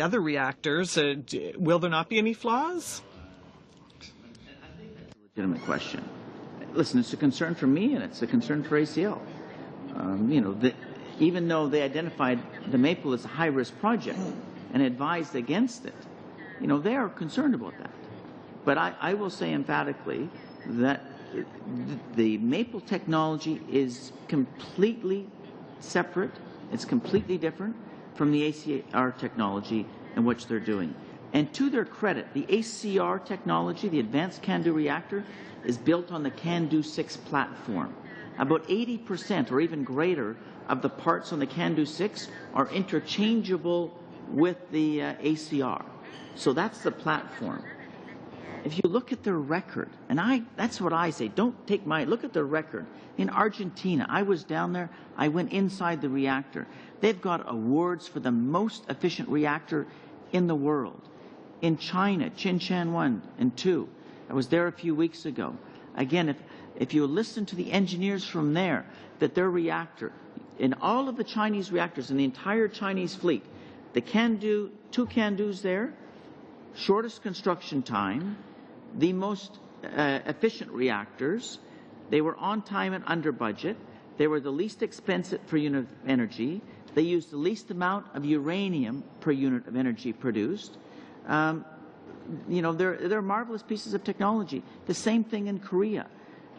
other reactors? Will there not be any flaws? I think that's a legitimate question. Listen, it's a concern for me and it's a concern for ACL. Even though they identified the Maple as a high-risk project and advised against it, they are concerned about that. But I will say emphatically that the Maple technology is completely separate. It's completely different from the ACR technology and what they're doing. And to their credit, the ACR technology, the Advanced CANDU Reactor, is built on the CANDU 6 platform. About 80% or even greater of the parts on the CANDU 6 are interchangeable with the ACR. So that's the platform. If you look at their record, and that's what I say, look at their record. In Argentina, I was down there, I went inside the reactor. They've got awards for the most efficient reactor in the world. In China, Qinshan 1 and 2, I was there a few weeks ago. Again, if you listen to the engineers from there, that their reactor, in all of the Chinese reactors in the entire Chinese fleet, the CANDU, 2 CANDUs there, shortest construction time, the most efficient reactors, they were on time and under budget, they were the least expensive per unit of energy, they used the least amount of uranium per unit of energy produced. They're marvelous pieces of technology. The same thing in Korea.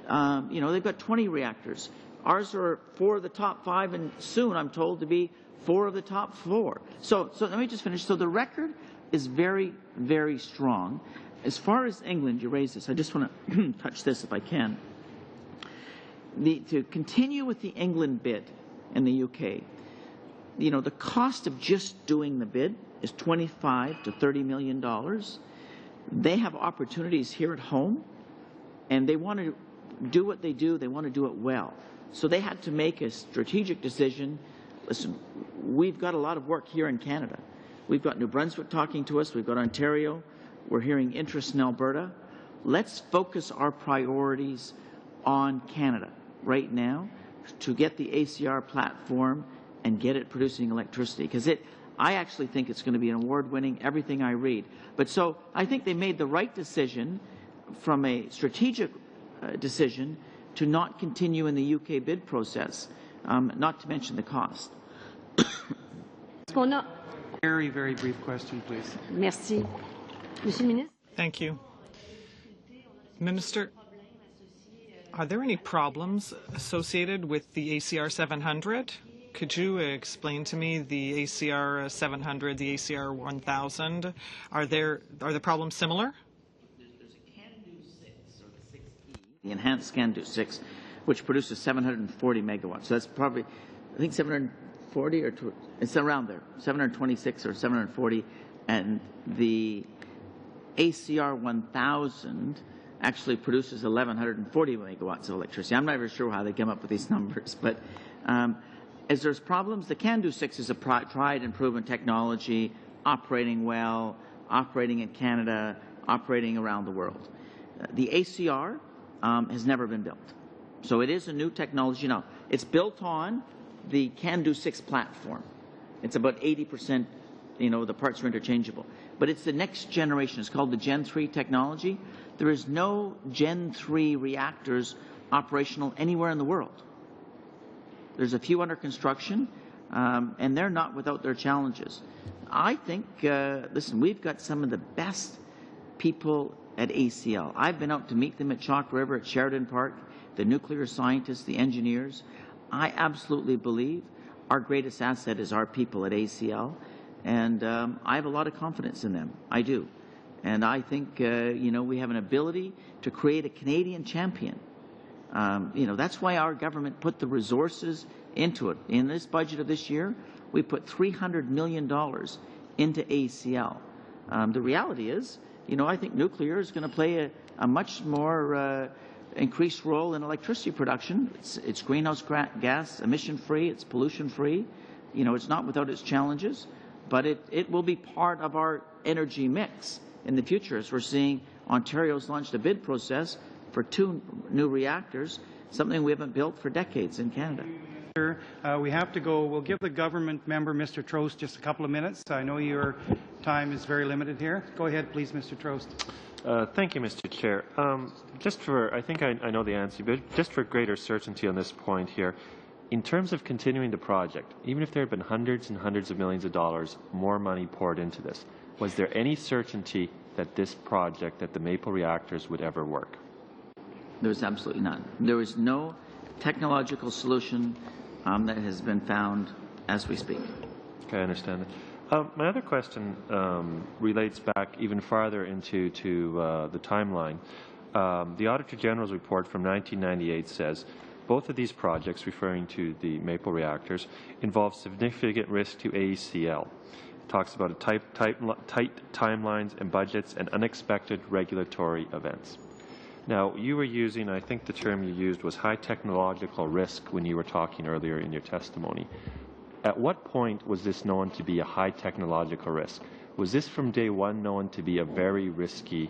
They've got 20 reactors. Ours are 4 of the top 5, and soon I'm told to be 4 of the top 4. So let me just finish. So the record is very, very strong. As far as England, you raised this. I just want to touch this if I can. To continue with the England bid in the UK, the cost of just doing the bid is $25 to $30 million. They have opportunities here at home, and they want to do what they do. They want to do it well. So they had to make a strategic decision. Listen, we've got a lot of work here in Canada. We've got New Brunswick talking to us. We've got Ontario. We're hearing interest in Alberta. Let's focus our priorities on Canada right now to get the ACR platform and get it producing electricity. Because I actually think it's going to be an award-winning, everything I read. But so I think they made the right decision from a strategic decision to not continue in the UK bid process, not to mention the cost. Very, very brief question, please. Merci. Monsieur le Ministre? Thank you. Minister, are there any problems associated with the ACR 700? Could you explain to me the ACR 700, the ACR 1000? Are the problems similar? There's a CANDU 6, or the 6E, the enhanced CANDU 6, which produces 740 megawatts. So that's probably, I think 740 or it's around there, 726 or 740. And the ACR 1000 actually produces 1,140 megawatts of electricity. I'm not even sure how they came up with these numbers, but as there's problems, the CANDU 6 is a tried and proven technology, operating well, operating in Canada, operating around the world. The ACR has never been built. So it is a new technology now. It's built on the CANDU 6 platform. It's about 80%, the parts are interchangeable. But it's the next generation. It's called the Gen 3 technology. There is no Gen 3 reactors operational anywhere in the world. There's a few under construction, and they're not without their challenges. I think, listen, we've got some of the best people at ACL. I've been out to meet them at Chalk River, at Sheridan Park, the nuclear scientists, the engineers. I absolutely believe our greatest asset is our people at ACL, and I have a lot of confidence in them. I do. And I think, we have an ability to create a Canadian champion. That's why our government put the resources into it. In this budget of this year, we put $300 million into ACL. The reality is, I think nuclear is going to play a much more increased role in electricity production. It's greenhouse gas emission-free, it's pollution-free. It's not without its challenges, but it will be part of our energy mix in the future, as we're seeing Ontario's launched a bid process for 2 new reactors, something we haven't built for decades in Canada. We have to go. We'll give the government member, Mr. Trost, just a couple of minutes. I know your time is very limited here. Go ahead, please, Mr. Trost. Thank you, Mr. Chair. I think I know the answer, but just for greater certainty on this point here, in terms of continuing the project, even if there had been hundreds and hundreds of millions of dollars more money poured into this, was there any certainty that this project, that the Maple reactors, would ever work? There was absolutely none. There was no technological solution that has been found as we speak. Okay, I understand that. My other question relates back even farther into the timeline. The Auditor General's report from 1998 says both of these projects, referring to the Maple reactors, involve significant risk to ACL. It talks about tight timelines and budgets and unexpected regulatory events. Now, you were using, I think the term you used was high technological risk when you were talking earlier in your testimony. At what point was this known to be a high technological risk? Was this from day one known to be a very risky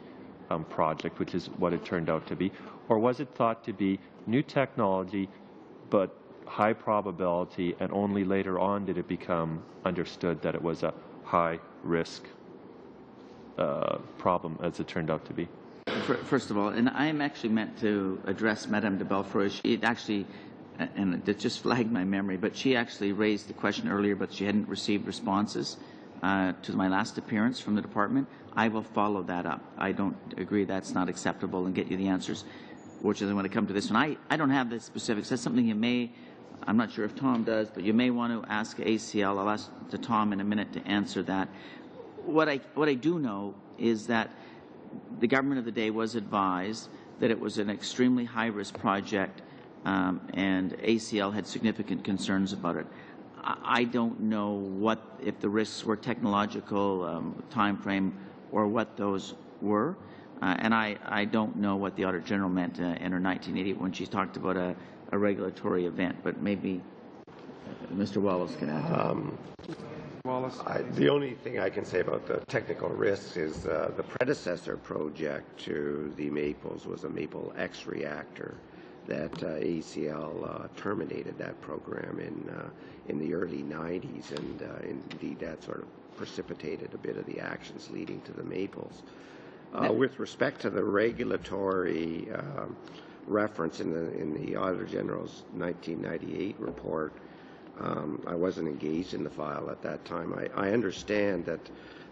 project, which is what it turned out to be? Or was it thought to be new technology, but high probability, and only later on did it become understood that it was a high risk problem, as it turned out to be? First of all, and I am actually meant to address Madame de Belfort. She actually, and it just flagged my memory, but she actually raised the question earlier, but she hadn't received responses to my last appearance from the department. I will follow that up. I don't agree that's not acceptable and get you the answers, which is when I come to this one. I don't have the specifics. That's something you may, I'm not sure if Tom does, but you may want to ask ACL. I'll ask to Tom in a minute to answer that. What I do know is that the government of the day was advised that it was an extremely high-risk project, and ACL had significant concerns about it. I don't know if the risks were technological time frame or what those were, and I don't know what the Auditor General meant in her 1980 when she talked about a regulatory event, but maybe Mr. Wallace can add. Wallace. The only thing I can say about the technical risks is the predecessor project to the Maples was a Maple X reactor that ACL terminated that program in the early 90s, and indeed that sort of precipitated a bit of the actions leading to the Maples. With respect to the regulatory reference in the Auditor General's 1998 report, I wasn't engaged in the file at that time. I understand that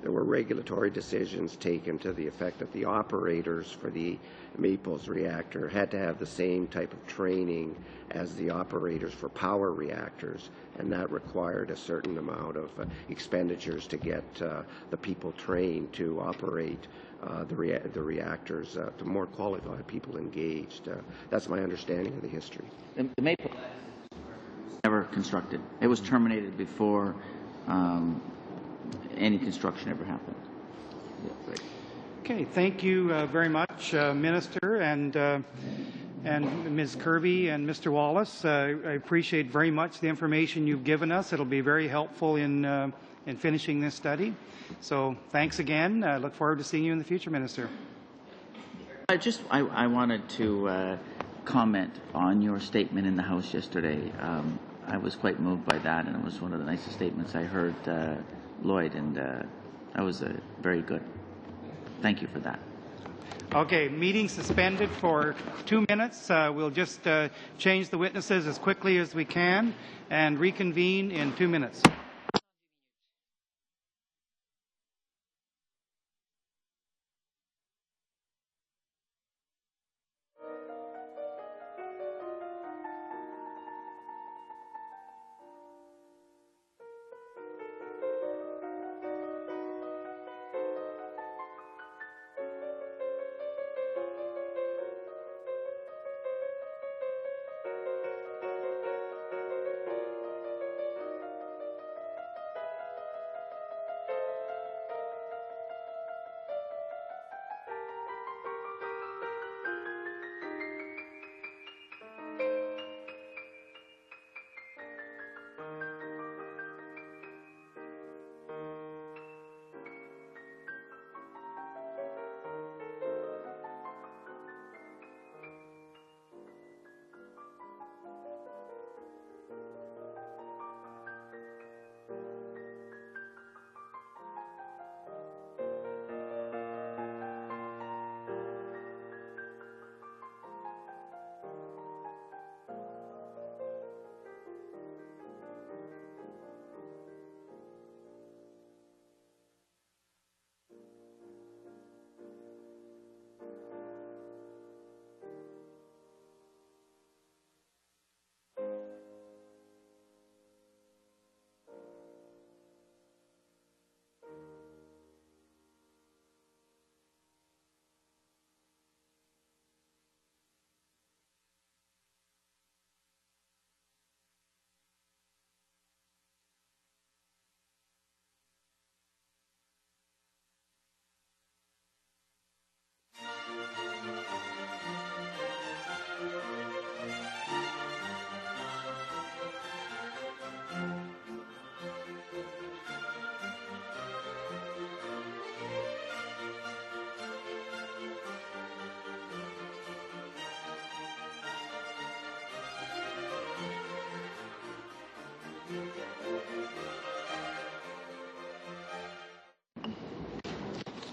there were regulatory decisions taken to the effect that the operators for the Maples reactor had to have the same type of training as the operators for power reactors, and that required a certain amount of expenditures to get the people trained to operate the reactors, to more qualified people engaged. That's my understanding of the history. The Maple was never constructed. It was terminated before any construction ever happened. Yeah, great. Okay, thank you very much, Minister, and Ms. Kirby and Mr. Wallace. I appreciate very much the information you've given us. It'll be very helpful in finishing this study. So thanks again. I look forward to seeing you in the future, Minister. I wanted to comment on your statement in the House yesterday. I was quite moved by that, and it was one of the nicest statements I heard, Lloyd, and that was very good. Thank you for that. Okay, meeting suspended for 2 minutes. We'll just change the witnesses as quickly as we can and reconvene in 2 minutes.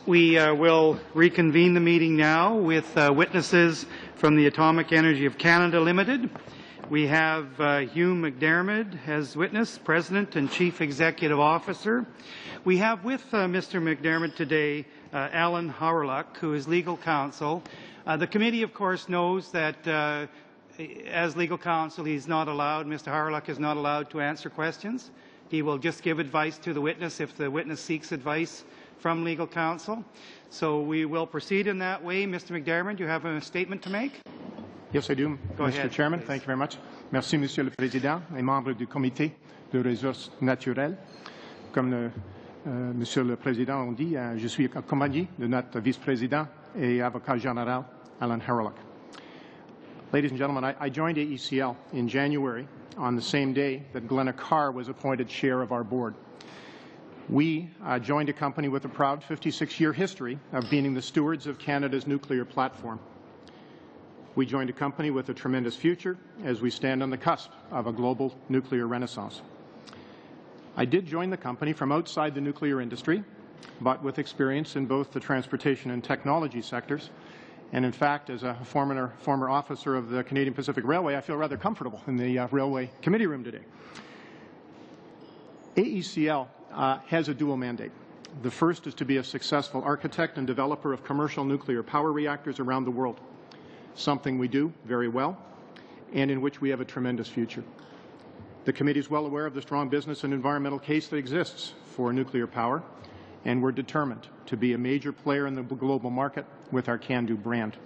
We will reconvene the meeting now with witnesses from the Atomic Energy of Canada Limited. We have Hugh McDermott as witness, President and Chief Executive Officer. We have with Mr. McDermott today Alan Hawryluk, who is legal counsel. The committee, of course, knows that as legal counsel, he's not allowed, Mr. Hawryluk is not allowed to answer questions. He will just give advice to the witness if the witness seeks advice from legal counsel. So we will proceed in that way. Mr. McDermott, you have a statement to make? Yes, I do, Go Mr. ahead, Chairman. please. Thank you very much. Merci, Monsieur le Président et membres du Comité de ressources naturelles. Comme Monsieur le Président a dit, je suis accompagné de notre vice-président et avocat général, Alan Hawryluk. Ladies and gentlemen, I joined AECL in January on the same day that Glenna Carr was appointed chair of our board. We joined a company with a proud 56-year history of being the stewards of Canada's nuclear platform. We joined a company with a tremendous future as we stand on the cusp of a global nuclear renaissance. I did join the company from outside the nuclear industry, but with experience in both the transportation and technology sectors. And in fact, as a former officer of the Canadian Pacific Railway, I feel rather comfortable in the Railway Committee room today. AECL has a dual mandate. The first is to be a successful architect and developer of commercial nuclear power reactors around the world, something we do very well and in which we have a tremendous future. The committee is well aware of the strong business and environmental case that exists for nuclear power, and we're determined to be a major player in the global market with our CANDO brand.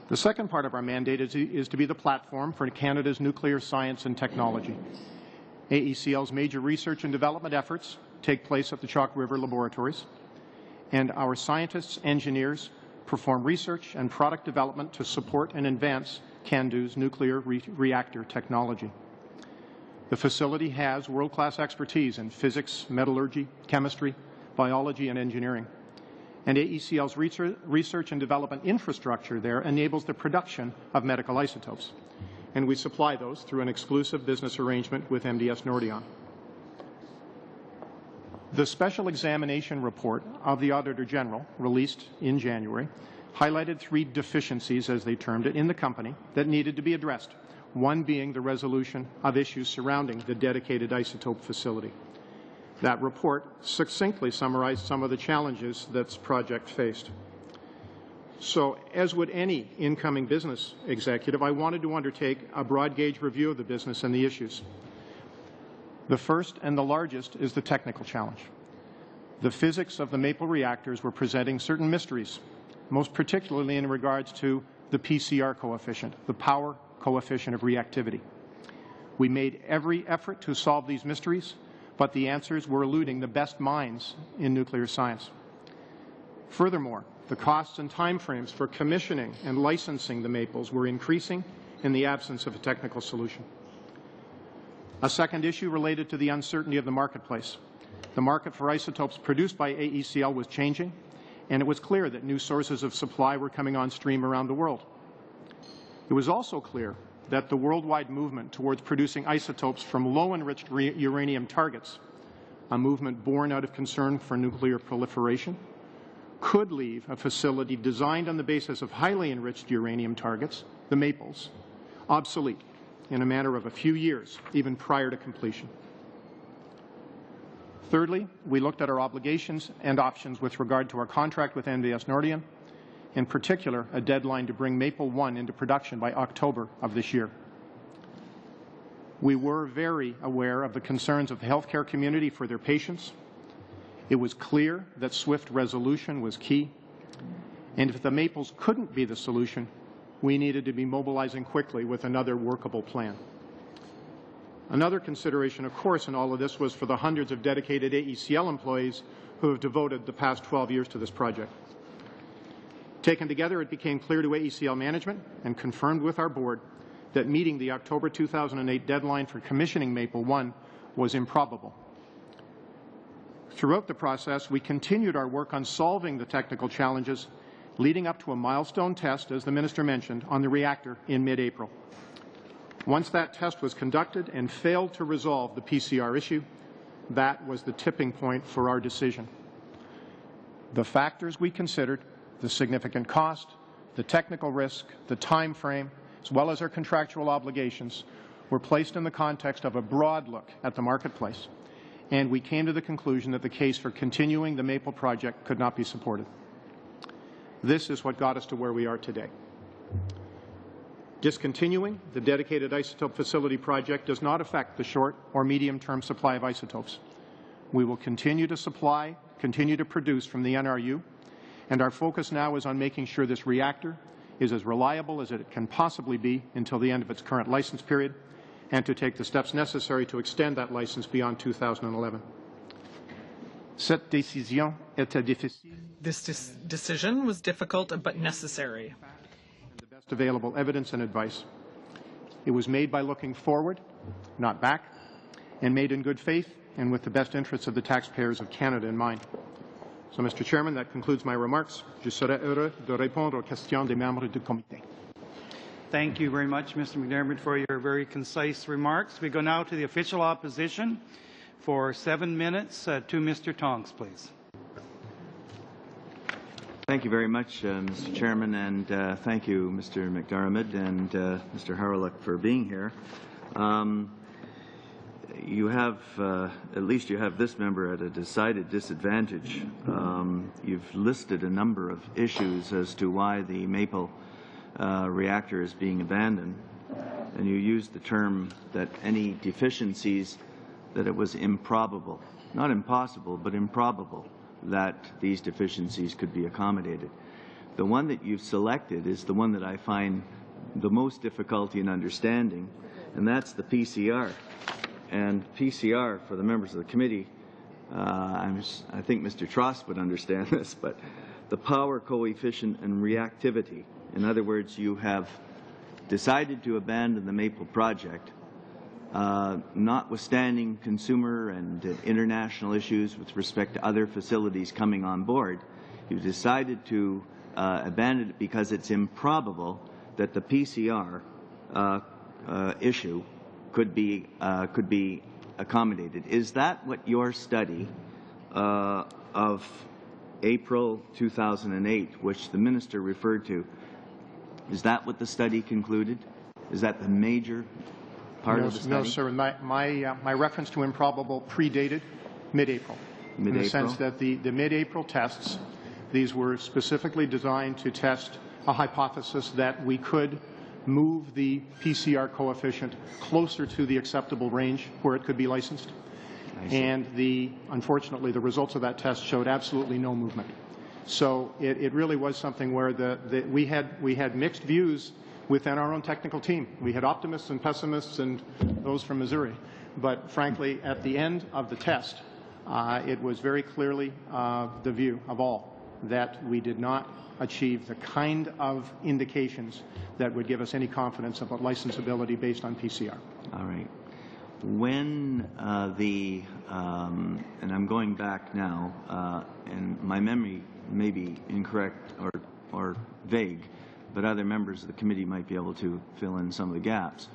The second part of our mandate is to be the platform for Canada's nuclear science and technology. AECL's major research and development efforts take place at the Chalk River Laboratories, and our scientists, engineers perform research and product development to support and advance CANDO's nuclear reactor technology. The facility has world-class expertise in physics, metallurgy, chemistry, biology, and engineering. And AECL's research and development infrastructure there enables the production of medical isotopes. And we supply those through an exclusive business arrangement with MDS Nordion. The special examination report of the Auditor General, released in January, highlighted 3 deficiencies, as they termed it, in the company that needed to be addressed, one being the resolution of issues surrounding the dedicated isotope facility. That report succinctly summarized some of the challenges that this project faced. So, as would any incoming business executive, I wanted to undertake a broad-gauge review of the business and the issues. The first and the largest is the technical challenge. The physics of the Maple reactors were presenting certain mysteries, most particularly in regards to the PCR coefficient, the power coefficient of reactivity. We made every effort to solve these mysteries, but the answers were eluding the best minds in nuclear science. Furthermore, the costs and timeframes for commissioning and licensing the Maples were increasing in the absence of a technical solution. A second issue related to the uncertainty of the marketplace. The market for isotopes produced by AECL was changing, and it was clear that new sources of supply were coming on stream around the world. It was also clear that the worldwide movement towards producing isotopes from low-enriched uranium targets, a movement born out of concern for nuclear proliferation, could leave a facility designed on the basis of highly enriched uranium targets, the Maples, obsolete in a matter of a few years, even prior to completion. Thirdly, we looked at our obligations and options with regard to our contract with MDS Nordion, in particular, a deadline to bring Maple 1 into production by October of this year. We were very aware of the concerns of the healthcare community for their patients. It was clear that swift resolution was key, and if the Maples couldn't be the solution, we needed to be mobilizing quickly with another workable plan. Another consideration, of course, in all of this was for the hundreds of dedicated AECL employees who have devoted the past 12 years to this project. Taken together, it became clear to AECL management and confirmed with our board that meeting the October 2008 deadline for commissioning Maple 1 was improbable. Throughout the process, we continued our work on solving the technical challenges, leading up to a milestone test, as the Minister mentioned, on the reactor in mid-April. Once that test was conducted and failed to resolve the PCR issue, that was the tipping point for our decision. The factors we considered, the significant cost, the technical risk, the time frame, as well as our contractual obligations, were placed in the context of a broad look at the marketplace, and we came to the conclusion that the case for continuing the Maple project could not be supported. This is what got us to where we are today. Discontinuing the dedicated isotope facility project does not affect the short or medium-term supply of isotopes. We will continue to supply, continue to produce from the NRU, and our focus now is on making sure this reactor is as reliable as it can possibly be until the end of its current license period, and to take the steps necessary to extend that license beyond 2011. Cette décision était difficile. This decision was difficult but necessary. And the best available evidence and advice. It was made by looking forward, not back, and made in good faith and with the best interests of the taxpayers of Canada in mind. So, Mr. Chairman, that concludes my remarks. Je serai heureux de répondre aux questions des membres du comité. Thank you very much, Mr. McDermott, for your very concise remarks. We go now to the official opposition for 7 minutes. To Mr. Tonks, please. Thank you very much, Mr. Chairman, and thank you, Mr. McDermott and Mr. Haralick, for being here. You have, at least you have this member at a decided disadvantage. You've listed a number of issues as to why the Maple reactor is being abandoned, and you used the term that any deficiencies, that it was improbable, not impossible, but improbable, that these deficiencies could be accommodated. The one that you've selected is the one that I find the most difficulty in understanding, and that's the PCR. And PCR, for the members of the committee, I think Mr. Trost would understand this, but the power coefficient and reactivity. In other words, you have decided to abandon the Maple project, notwithstanding consumer and international issues with respect to other facilities coming on board. You've decided to abandon it because it's improbable that the PCR issue could be accommodated. Is that what your study of April 2008, which the minister referred to, is that what the study concluded? Is that the major part of the study? No, sir. My reference to improbable predated mid-April. In the sense that the mid-April tests, these were specifically designed to test a hypothesis that we could move the PCR coefficient closer to the acceptable range where it could be licensed. And unfortunately, the results of that test showed absolutely no movement. So it really was something where we had mixed views within our own technical team. We had optimists and pessimists and those from Missouri. But frankly, at the end of the test, it was very clearly the view of all that we did not achieve the kind of indications that would give us any confidence about licensability based on PCR. All right. When and I'm going back now, and my memory may be incorrect or vague, but other members of the committee might be able to fill in some of the gaps.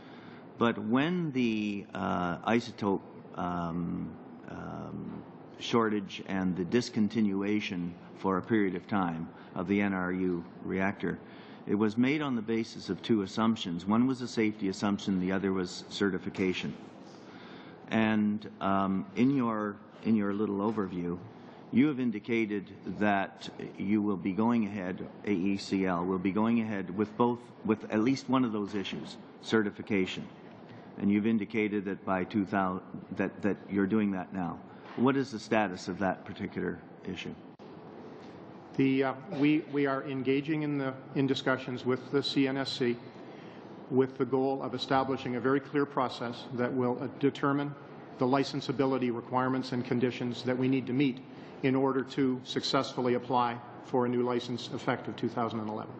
But when the isotope shortage and the discontinuation for a period of time of the NRU reactor, it was made on the basis of two assumptions. One was a safety assumption, the other was certification. And in your little overview, you have indicated that you will be going ahead, AECL will be going ahead with at least one of those issues, certification. And you've indicated that by 2000 that you're doing that now. What is the status of that particular issue? We are engaging in discussions with the CNSC with the goal of establishing a very clear process that will determine the licensability requirements and conditions that we need to meet in order to successfully apply for a new license effective 2011.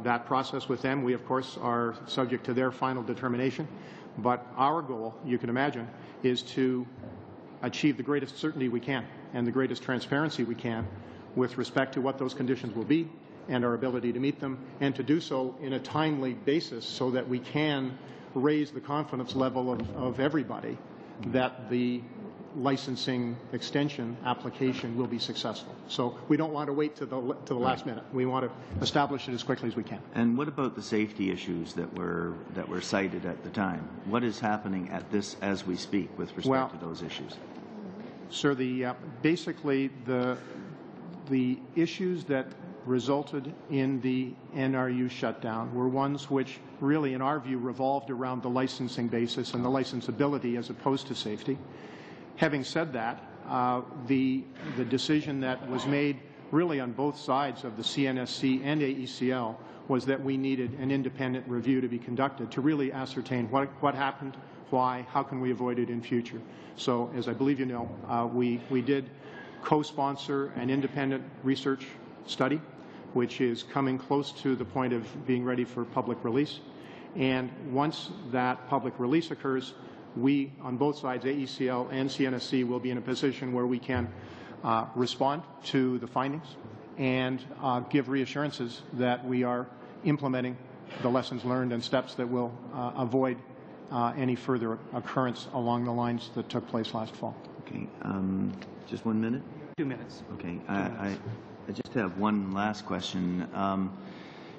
That process with them, we of course are subject to their final determination, but our goal, you can imagine, is to achieve the greatest certainty we can and the greatest transparency we can with respect to what those conditions will be and our ability to meet them, and to do so in a timely basis so that we can raise the confidence level of everybody that the licensing extension application will be successful. So we don't want to wait to the last minute. We want to establish it as quickly as we can. And what about the safety issues that were cited at the time? What is happening at this as we speak with respect to those issues? Sir, basically the issues that resulted in the NRU shutdown were ones which really, in our view, revolved around the licensing basis and the licensability as opposed to safety. Having said that, the decision that was made really on both sides of the CNSC and AECL was that we needed an independent review to be conducted to really ascertain what happened, why, how can we avoid it in future. So, as I believe you know, we did co-sponsor an independent research study, which is coming close to the point of being ready for public release. And once that public release occurs, we, on both sides, AECL and CNSC, will be in a position where we can respond to the findings and give reassurances that we are implementing the lessons learned and steps that will avoid any further occurrence along the lines that took place last fall. Okay. Just 1 minute? 2 minutes. Okay. I just have one last question.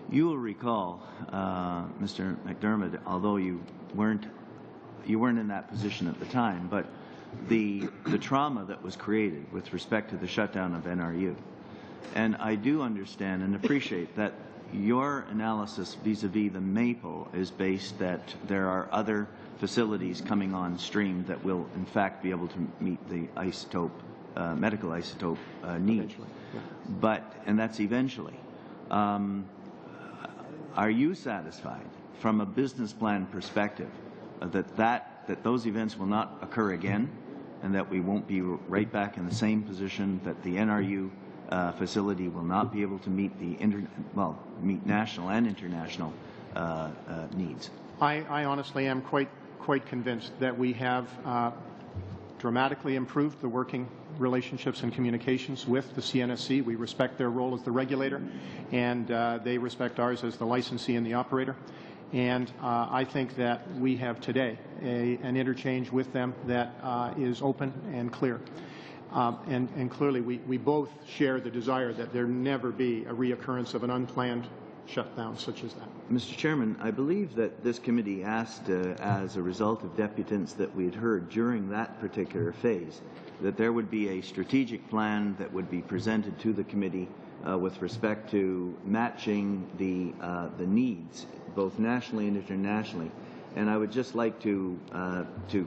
You will recall, Mr. McDermott, although you weren't in that position at the time, but the trauma that was created with respect to the shutdown of NRU. And I do understand and appreciate that your analysis vis-a-vis the Maple is based that there are other facilities coming on stream that will in fact be able to meet the isotope, medical isotope need. Yeah. And that's eventually. Are you satisfied from a business plan perspective that those events will not occur again and that we won't be right back in the same position, that the NRU facility will not be able to meet meet national and international needs? I honestly am quite convinced that we have dramatically improved the working relationships and communications with the CNSC. We respect their role as the regulator, and they respect ours as the licensee and the operator. And I think that we have today an interchange with them that is open and clear. And clearly, we both share the desire that there never be a reoccurrence of an unplanned shutdown such as that. Mr. Chairman, I believe that this committee asked, as a result of deputants that we had heard during that particular phase, that there would be a strategic plan that would be presented to the committee with respect to matching the needs, both nationally and internationally. And I would just like to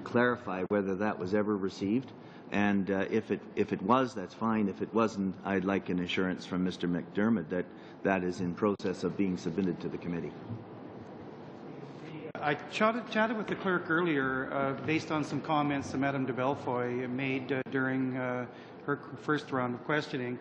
clarify whether that was ever received. And if it was, that's fine. If it wasn't, I'd like an assurance from Mr. McDermott that that is in process of being submitted to the committee. I chatted with the clerk earlier based on some comments that Madame de Belfoy made during her first round of questioning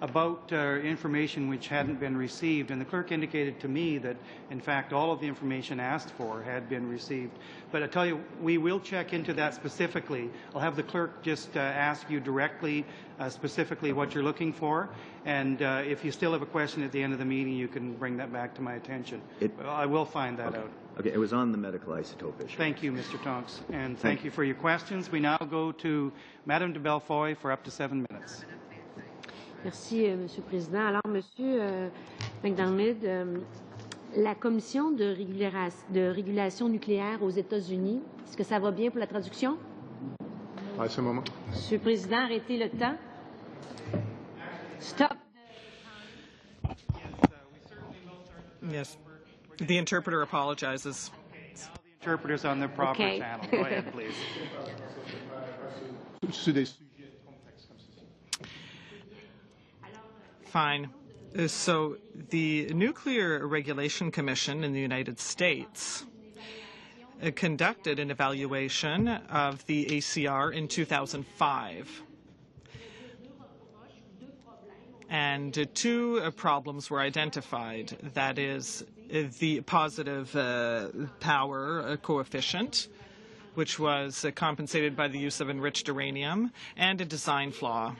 about information which hadn't been received, and the clerk indicated to me that in fact all of the information asked for had been received. But I tell you, we will check into that specifically. I'll have the clerk just ask you directly specifically what you're looking for, and if you still have a question at the end of the meeting, you can bring that back to my attention. I will find that out. Okay, it was on the medical isotope issue. Thank you, Mr. Tonks, and thank you for your questions. We now go to Madame de Belfoy for up to 7 minutes. Merci, Monsieur le Président. Alors, Monsieur McDermott, la Commission de régulation nucléaire aux États-Unis, est-ce que ça va bien pour la traduction? À ce moment. Monsieur le Président, arrêtez le temps. Stop. Yes. The interpreter apologizes. Okay, now the interpreter's on the proper channel. Go ahead, please. Fine. So the Nuclear Regulation Commission in the United States conducted an evaluation of the ACR in 2005. And two problems were identified. That is the positive power coefficient, which was compensated by the use of enriched uranium, and a design flaw.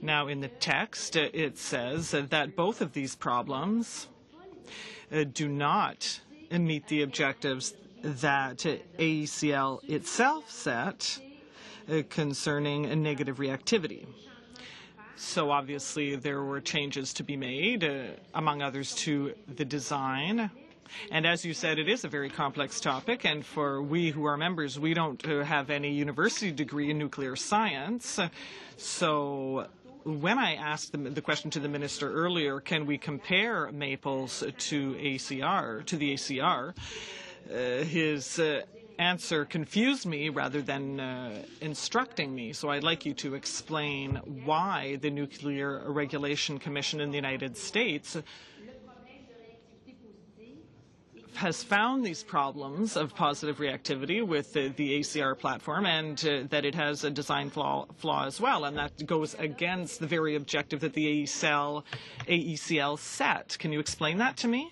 Now, in the text, it says that both of these problems do not meet the objectives that AECL itself set concerning negative reactivity. So obviously there were changes to be made, among others to the design. And as you said, it is a very complex topic, and for we who are members, we don't have any university degree in nuclear science. So when I asked the question to the minister earlier, can we compare Maples to the ACR, his answer confused me rather than instructing me. So I'd like you to explain why the Nuclear Regulation Commission in the United States has found these problems of positive reactivity with the ACR platform, and that it has a design flaw as well, and that goes against the very objective that the AECL set. Can you explain that to me?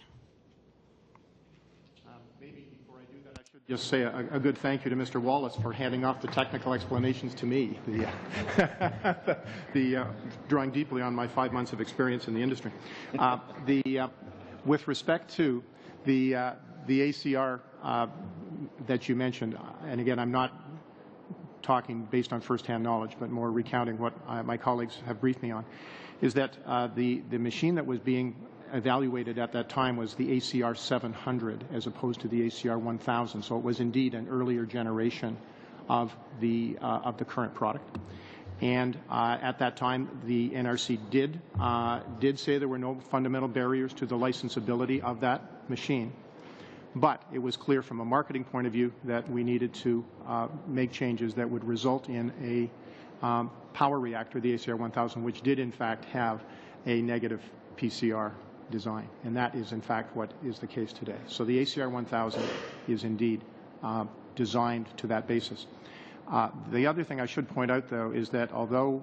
Just say a good thank you to Mr. Wallace for handing off the technical explanations to me, drawing deeply on my 5 months of experience in the industry. With respect to the ACR that you mentioned, and again, I'm not talking based on first-hand knowledge, but more recounting what my colleagues have briefed me on, is that the machine that was being evaluated at that time was the ACR 700 as opposed to the ACR 1000. So it was indeed an earlier generation of the current product. And at that time, the NRC did say there were no fundamental barriers to the licensability of that machine. But it was clear from a marketing point of view that we needed to make changes that would result in a power reactor, the ACR 1000, which did in fact have a negative PCR design. And that is in fact what is the case today. So the ACR 1000 is indeed designed to that basis. The other thing I should point out, though, is that although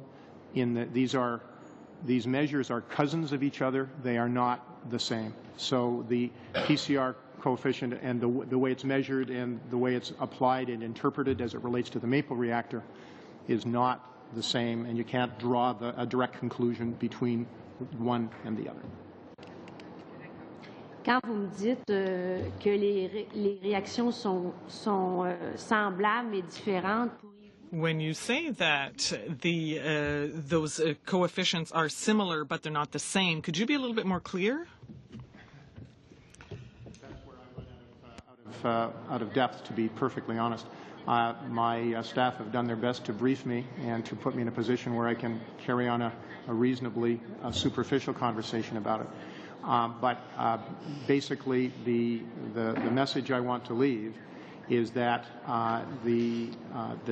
these measures are cousins of each other, they are not the same. So the PCR coefficient and the way it's measured and the way it's applied and interpreted as it relates to the maple reactor is not the same, and you can't draw a direct conclusion between one and the other. Quand vous me dites que les réactions sont semblables mais différentes, when you say that those coefficients are similar but they're not the same, could you be a little bit more clear? That's where I went out of depth, to be perfectly honest. My staff have done their best to brief me and to put me in a position where I can carry on a reasonably superficial conversation about it. But basically, the message I want to leave is that the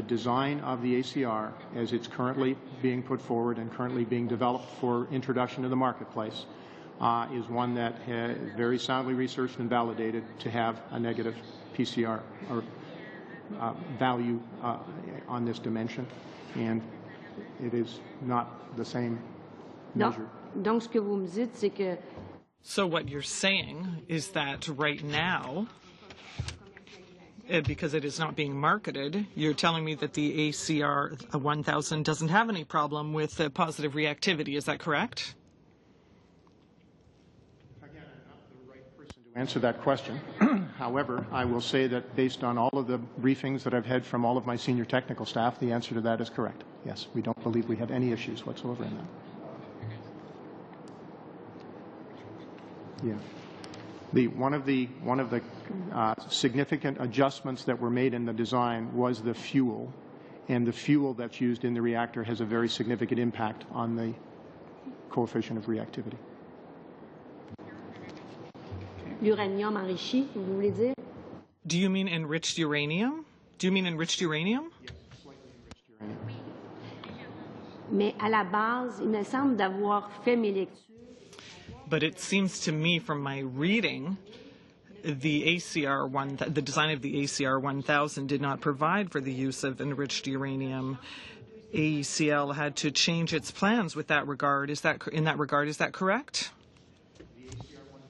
design of the ACR, as it's currently being put forward and currently being developed for introduction to the marketplace, is one that is very soundly researched and validated to have a negative PCR or value on this dimension, and it is not the same measure. Donc, ce que vous me dites, c'est que So what you're saying is that right now, because it is not being marketed, you're telling me that the ACR 1000 doesn't have any problem with positive reactivity. Is that correct? Again, I'm not the right person to answer that question. However, I will say that based on all of the briefings that I've had from all of my senior technical staff, the answer to that is correct. Yes, we don't believe we have any issues whatsoever in that. Yeah. One of the significant adjustments that were made in the design was the fuel, and the fuel that's used in the reactor has a very significant impact on the coefficient of reactivity. l'uranium enrichi, vous voulez dire? Do you mean enriched uranium? Do you mean enriched uranium? Yes, slightly enriched uranium. Mais à la base, il me semble d'avoir fait mes lectures. But it seems to me from my reading, the design of the ACR 1000 did not provide for the use of enriched uranium. AECL had to change its plans with that regard. In that regard, is that correct? The ACR 1000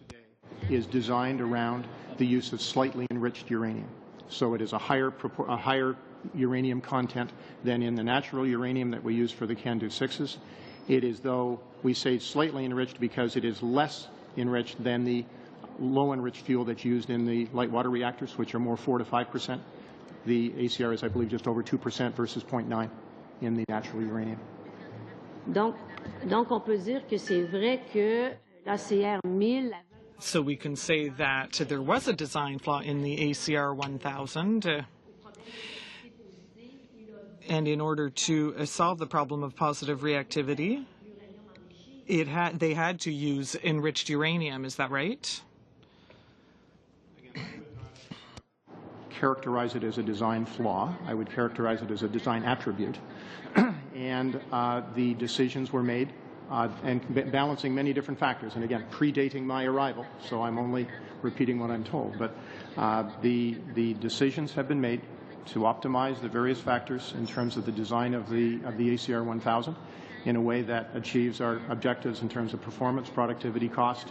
today is designed around the use of slightly enriched uranium. So it is a higher uranium content than in the natural uranium that we use for the CANDU 6s. It is, though, we say slightly enriched because it is less enriched than the low enriched fuel that's used in the light water reactors, which are more 4 to 5%. The ACR is, I believe, just over 2% versus 0.9 in the natural uranium. Donc on peut dire que c'est vrai que l'ACR 1000. So we can say that there was a design flaw in the ACR 1000. And in order to solve the problem of positive reactivity, they had to use enriched uranium. Is that right? Again, I would not characterize it as a design flaw. I would characterize it as a design attribute. And the decisions were made and balancing many different factors. And again, predating my arrival, so I'm only repeating what I'm told. But the decisions have been made to optimize the various factors in terms of the design of the ACR 1000 in a way that achieves our objectives in terms of performance, productivity, cost,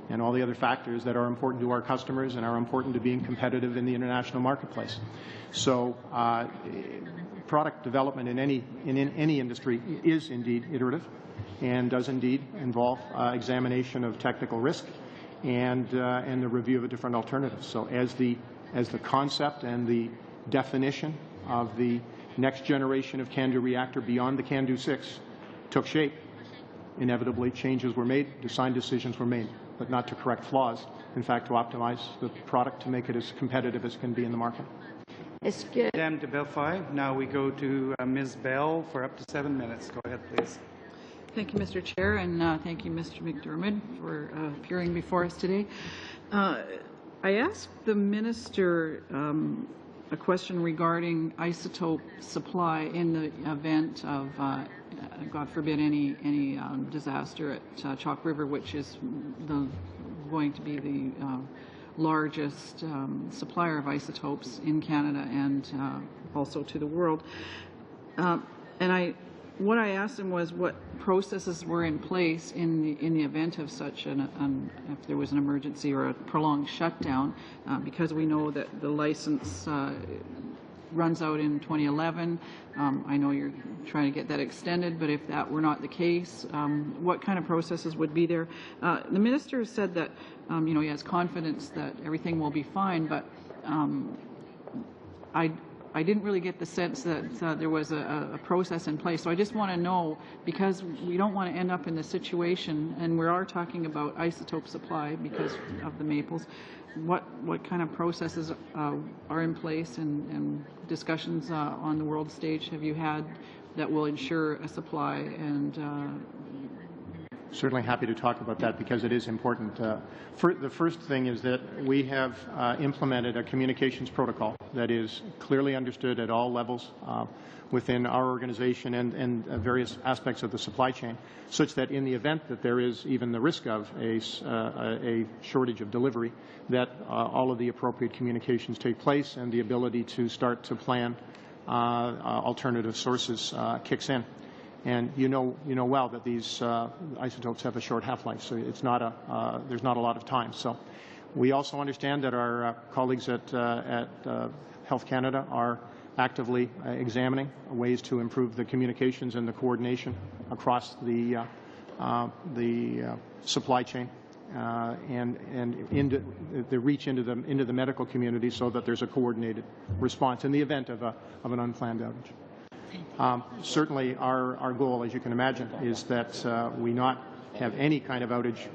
and all the other factors that are important to our customers and are important to being competitive in the international marketplace. So product development in any industry is indeed iterative and does indeed involve examination of technical risk and the review of the different alternatives. So as the concept and the definition of the next generation of CANDU reactor beyond the CANDU 6 took shape, inevitably changes were made, design decisions were made, but not to correct flaws, in fact to optimize the product to make it as competitive as can be in the market. Madame de Belfoy. Now we go to Ms. Bell for up to 7 minutes. Go ahead, please. Thank you, Mr. Chair, and thank you, Mr. McDermott, for appearing before us today. I asked the Minister a question regarding isotope supply in the event of, God forbid, any disaster at Chalk River, which is going to be the largest supplier of isotopes in Canada and also to the world. What I asked him was what processes were in place in the event of such if there was an emergency or a prolonged shutdown, because we know that the license runs out in 2011. I know you're trying to get that extended, but if that were not the case, what kind of processes would be there? The Minister said that he has confidence that everything will be fine, but I didn't really get the sense that there was a process in place. So I just want to know, because we don't want to end up in the situation, and we are talking about isotope supply because of the maples, what kind of processes are in place and discussions on the world stage have you had that will ensure a supply? And certainly happy to talk about that because it is important. The first thing is that we have implemented a communications protocol that is clearly understood at all levels within our organization and various aspects of the supply chain, such that in the event that there is even the risk of a shortage of delivery, that all of the appropriate communications take place and the ability to start to plan alternative sources kicks in. And you know well that these isotopes have a short half-life, so it's not there's not a lot of time. So we also understand that our colleagues at Health Canada are actively examining ways to improve the communications and the coordination across the supply chain and into the reach into the medical community, so that there's a coordinated response in the event of an unplanned outage. Certainly, our goal, as you can imagine, is that we not have any kind of outage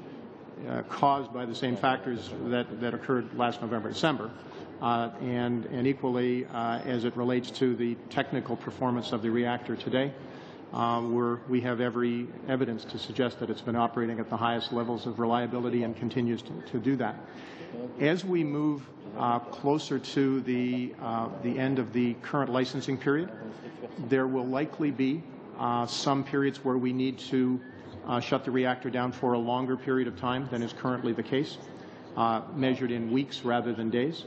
caused by the same factors that occurred last November, December. And equally, as it relates to the technical performance of the reactor today, we have every evidence to suggest that it's been operating at the highest levels of reliability and continues to do that. As we move closer to the end of the current licensing period, there will likely be some periods where we need to shut the reactor down for a longer period of time than is currently the case, measured in weeks rather than days.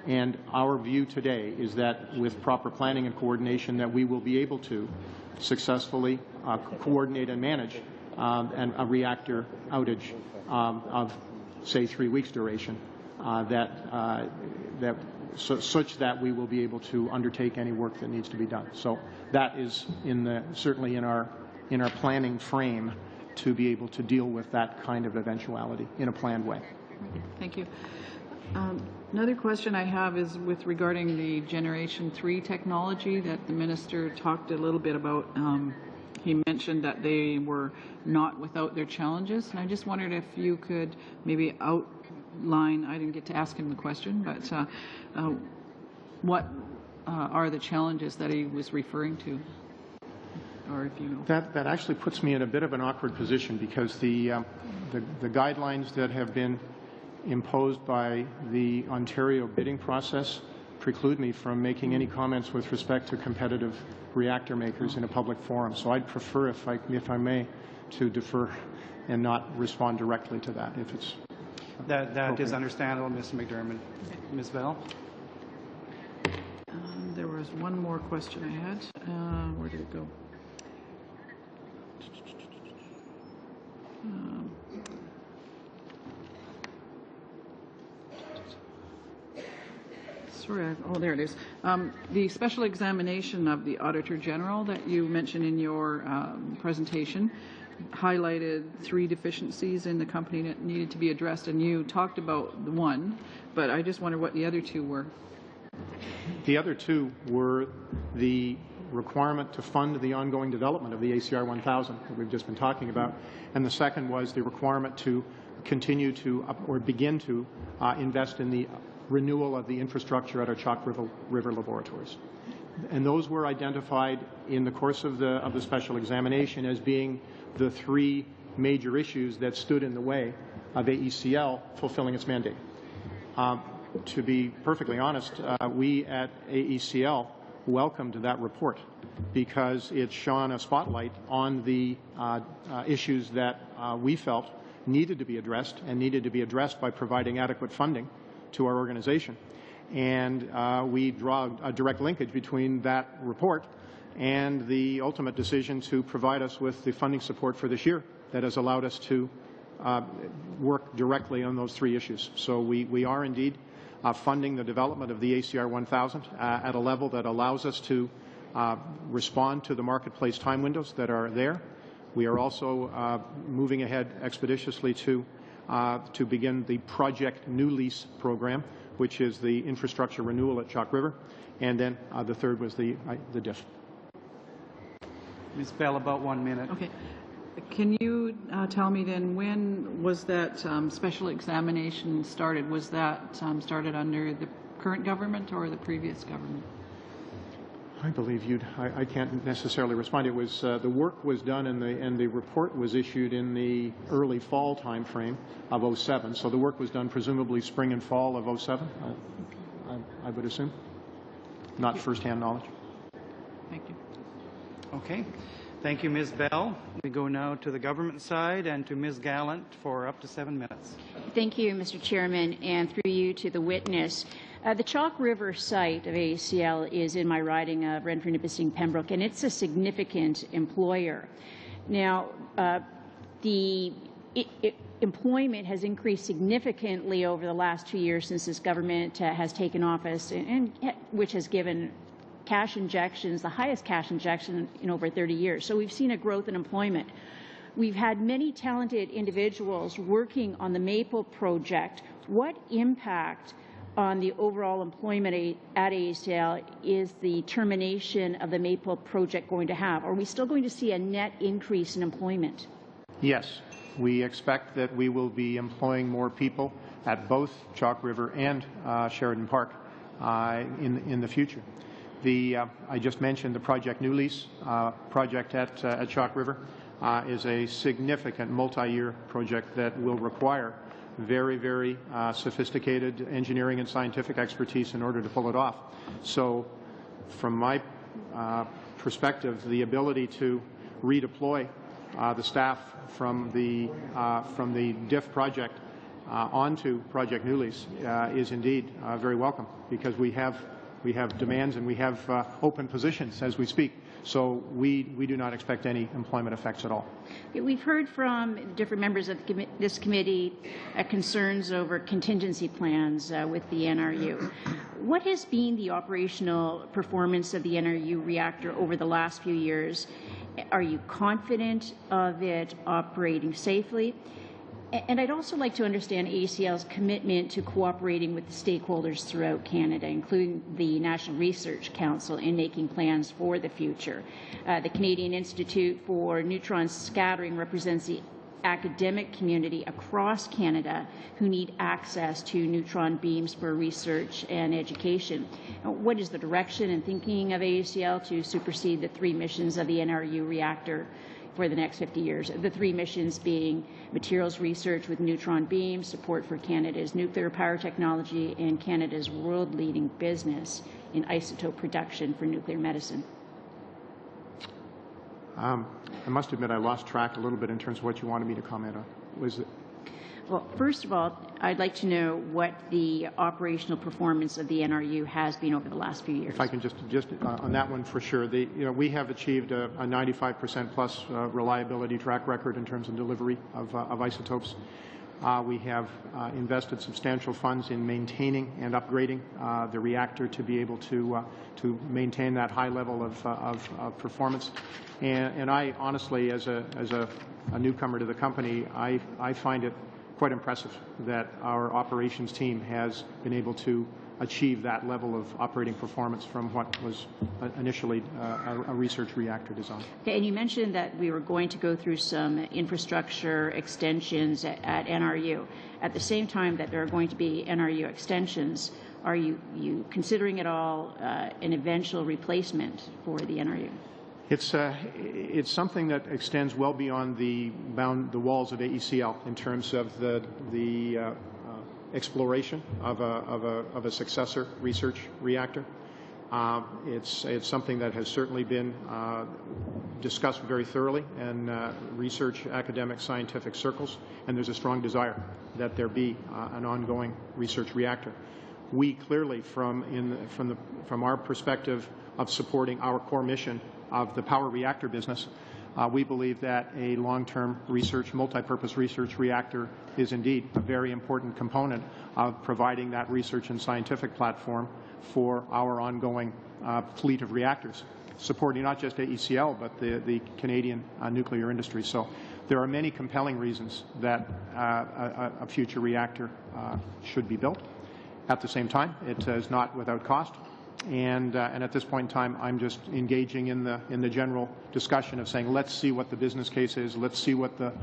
And our view today is that with proper planning and coordination, that we will be able to successfully coordinate and manage a reactor outage of, say, 3 weeks duration, such that we will be able to undertake any work that needs to be done. So that is certainly in our planning frame to be able to deal with that kind of eventuality in a planned way. Thank you. Another question I have is regarding the Generation 3 technology that the Minister talked a little bit about. He mentioned that they were not without their challenges, and I just wondered if you could maybe outline, I didn't get to ask him the question, but what are the challenges that he was referring to? Or if you know. That actually puts me in a bit of an awkward position, because the guidelines that have been imposed by the Ontario bidding process preclude me from making any comments with respect to competitive reactor makers in a public forum. So I'd prefer, if I may, to defer and not respond directly to that, if it's That is understandable, Mr. McDermott. Ms. Bell? There was one more question I had. Where did it go? sorry, oh, there it is. The special examination of the Auditor General that you mentioned in your presentation highlighted 3 deficiencies in the company that needed to be addressed, and you talked about the one, but I just wonder what the other 2 were. The other 2 were the requirement to fund the ongoing development of the ACR 1000 that we've just been talking about, and the second was the requirement to continue to or begin to invest in the renewal of the infrastructure at our Chalk River laboratories. And those were identified in the course of the special examination as being the 3 major issues that stood in the way of AECL fulfilling its mandate. To be perfectly honest, we at AECL welcomed that report because it shone a spotlight on the issues that we felt needed to be addressed and needed to be addressed by providing adequate funding to our organization. And we draw a direct linkage between that report and the ultimate decision to provide us with the funding support for this year that has allowed us to work directly on those 3 issues. So we are indeed funding the development of the ACR 1000 at a level that allows us to respond to the marketplace time windows that are there. We are also moving ahead expeditiously to begin the Project New Lease program, which is the infrastructure renewal at Chalk River, and then the third was the DIF. Ms. Bell, about 1 minute. Okay. Can you tell me then, when was that special examination started? Was that started under the current government or the previous government? I believe I can't necessarily respond. It was the work was done and the report was issued in the early fall time frame of 07. So the work was done presumably spring and fall of 07. I would assume. Not first-hand knowledge. Thank you. Okay. Thank you, Ms. Bell. We go now to the government side and to Ms. Gallant for up to 7 minutes. Thank you, Mr. Chairman, and through you to the witness. The Chalk River site of ACL is in my riding of Renfrew, Nipissing, Pembroke, and it's a significant employer. Now, employment has increased significantly over the last 2 years since this government has taken office, and which has given cash injections, the highest cash injection in over 30 years. So we've seen a growth in employment. We've had many talented individuals working on the Maple project. What impact on the overall employment at ACL is the termination of the Maple project going to have? Are we still going to see a net increase in employment? Yes. We expect that we will be employing more people at both Chalk River and Sheridan Park in the future. I just mentioned the Project New Lease project at Chalk River is a significant multi-year project that will require very, very sophisticated engineering and scientific expertise in order to pull it off. So from my perspective, the ability to redeploy the staff from the DIF project onto Project New Lease is indeed very welcome, because we have demands and we have open positions as we speak. So we do not expect any employment effects at all. We've heard from different members of this committee concerns over contingency plans with the NRU. What has been the operational performance of the NRU reactor over the last few years? Are you confident of it operating safely? And I'd also like to understand ACL's commitment to cooperating with the stakeholders throughout Canada, including the National Research Council, in making plans for the future. The Canadian Institute for Neutron Scattering represents the academic community across Canada who need access to neutron beams for research and education. What is the direction and thinking of ACL to supersede the 3 missions of the NRU reactor for the next 50 years? The 3 missions being materials research with neutron beams, support for Canada's nuclear power technology, and Canada's world-leading business in isotope production for nuclear medicine. I must admit I lost track a little bit in terms of what you wanted me to comment on. Was it? Well, first of all, I'd like to know what the operational performance of the NRU has been over the last few years. If I can just on that one for sure, we have achieved a 95% plus reliability track record in terms of delivery of isotopes. We have invested substantial funds in maintaining and upgrading the reactor to be able to maintain that high level of performance. And I honestly, as a newcomer to the company, I find it quite impressive that our operations team has been able to achieve that level of operating performance from what was initially a research reactor design. Okay, and you mentioned that we were going to go through some infrastructure extensions at NRU. At the same time that there are going to be NRU extensions, are you considering at all an eventual replacement for the NRU? It's something that extends well beyond the walls of AECL in terms of the exploration of a successor research reactor. It's something that has certainly been discussed very thoroughly in research, academic, scientific circles, and there's a strong desire that there be an ongoing research reactor. We clearly, from our perspective of supporting our core mission of the power reactor business, we believe that a long-term research, multi-purpose research reactor is indeed a very important component of providing that research and scientific platform for our ongoing fleet of reactors, supporting not just AECL, but the Canadian nuclear industry. So there are many compelling reasons that a future reactor should be built. At the same time, it is not without cost. And at this point in time, I'm just engaging in the general discussion of saying, let's see what the business case is. Let's see what the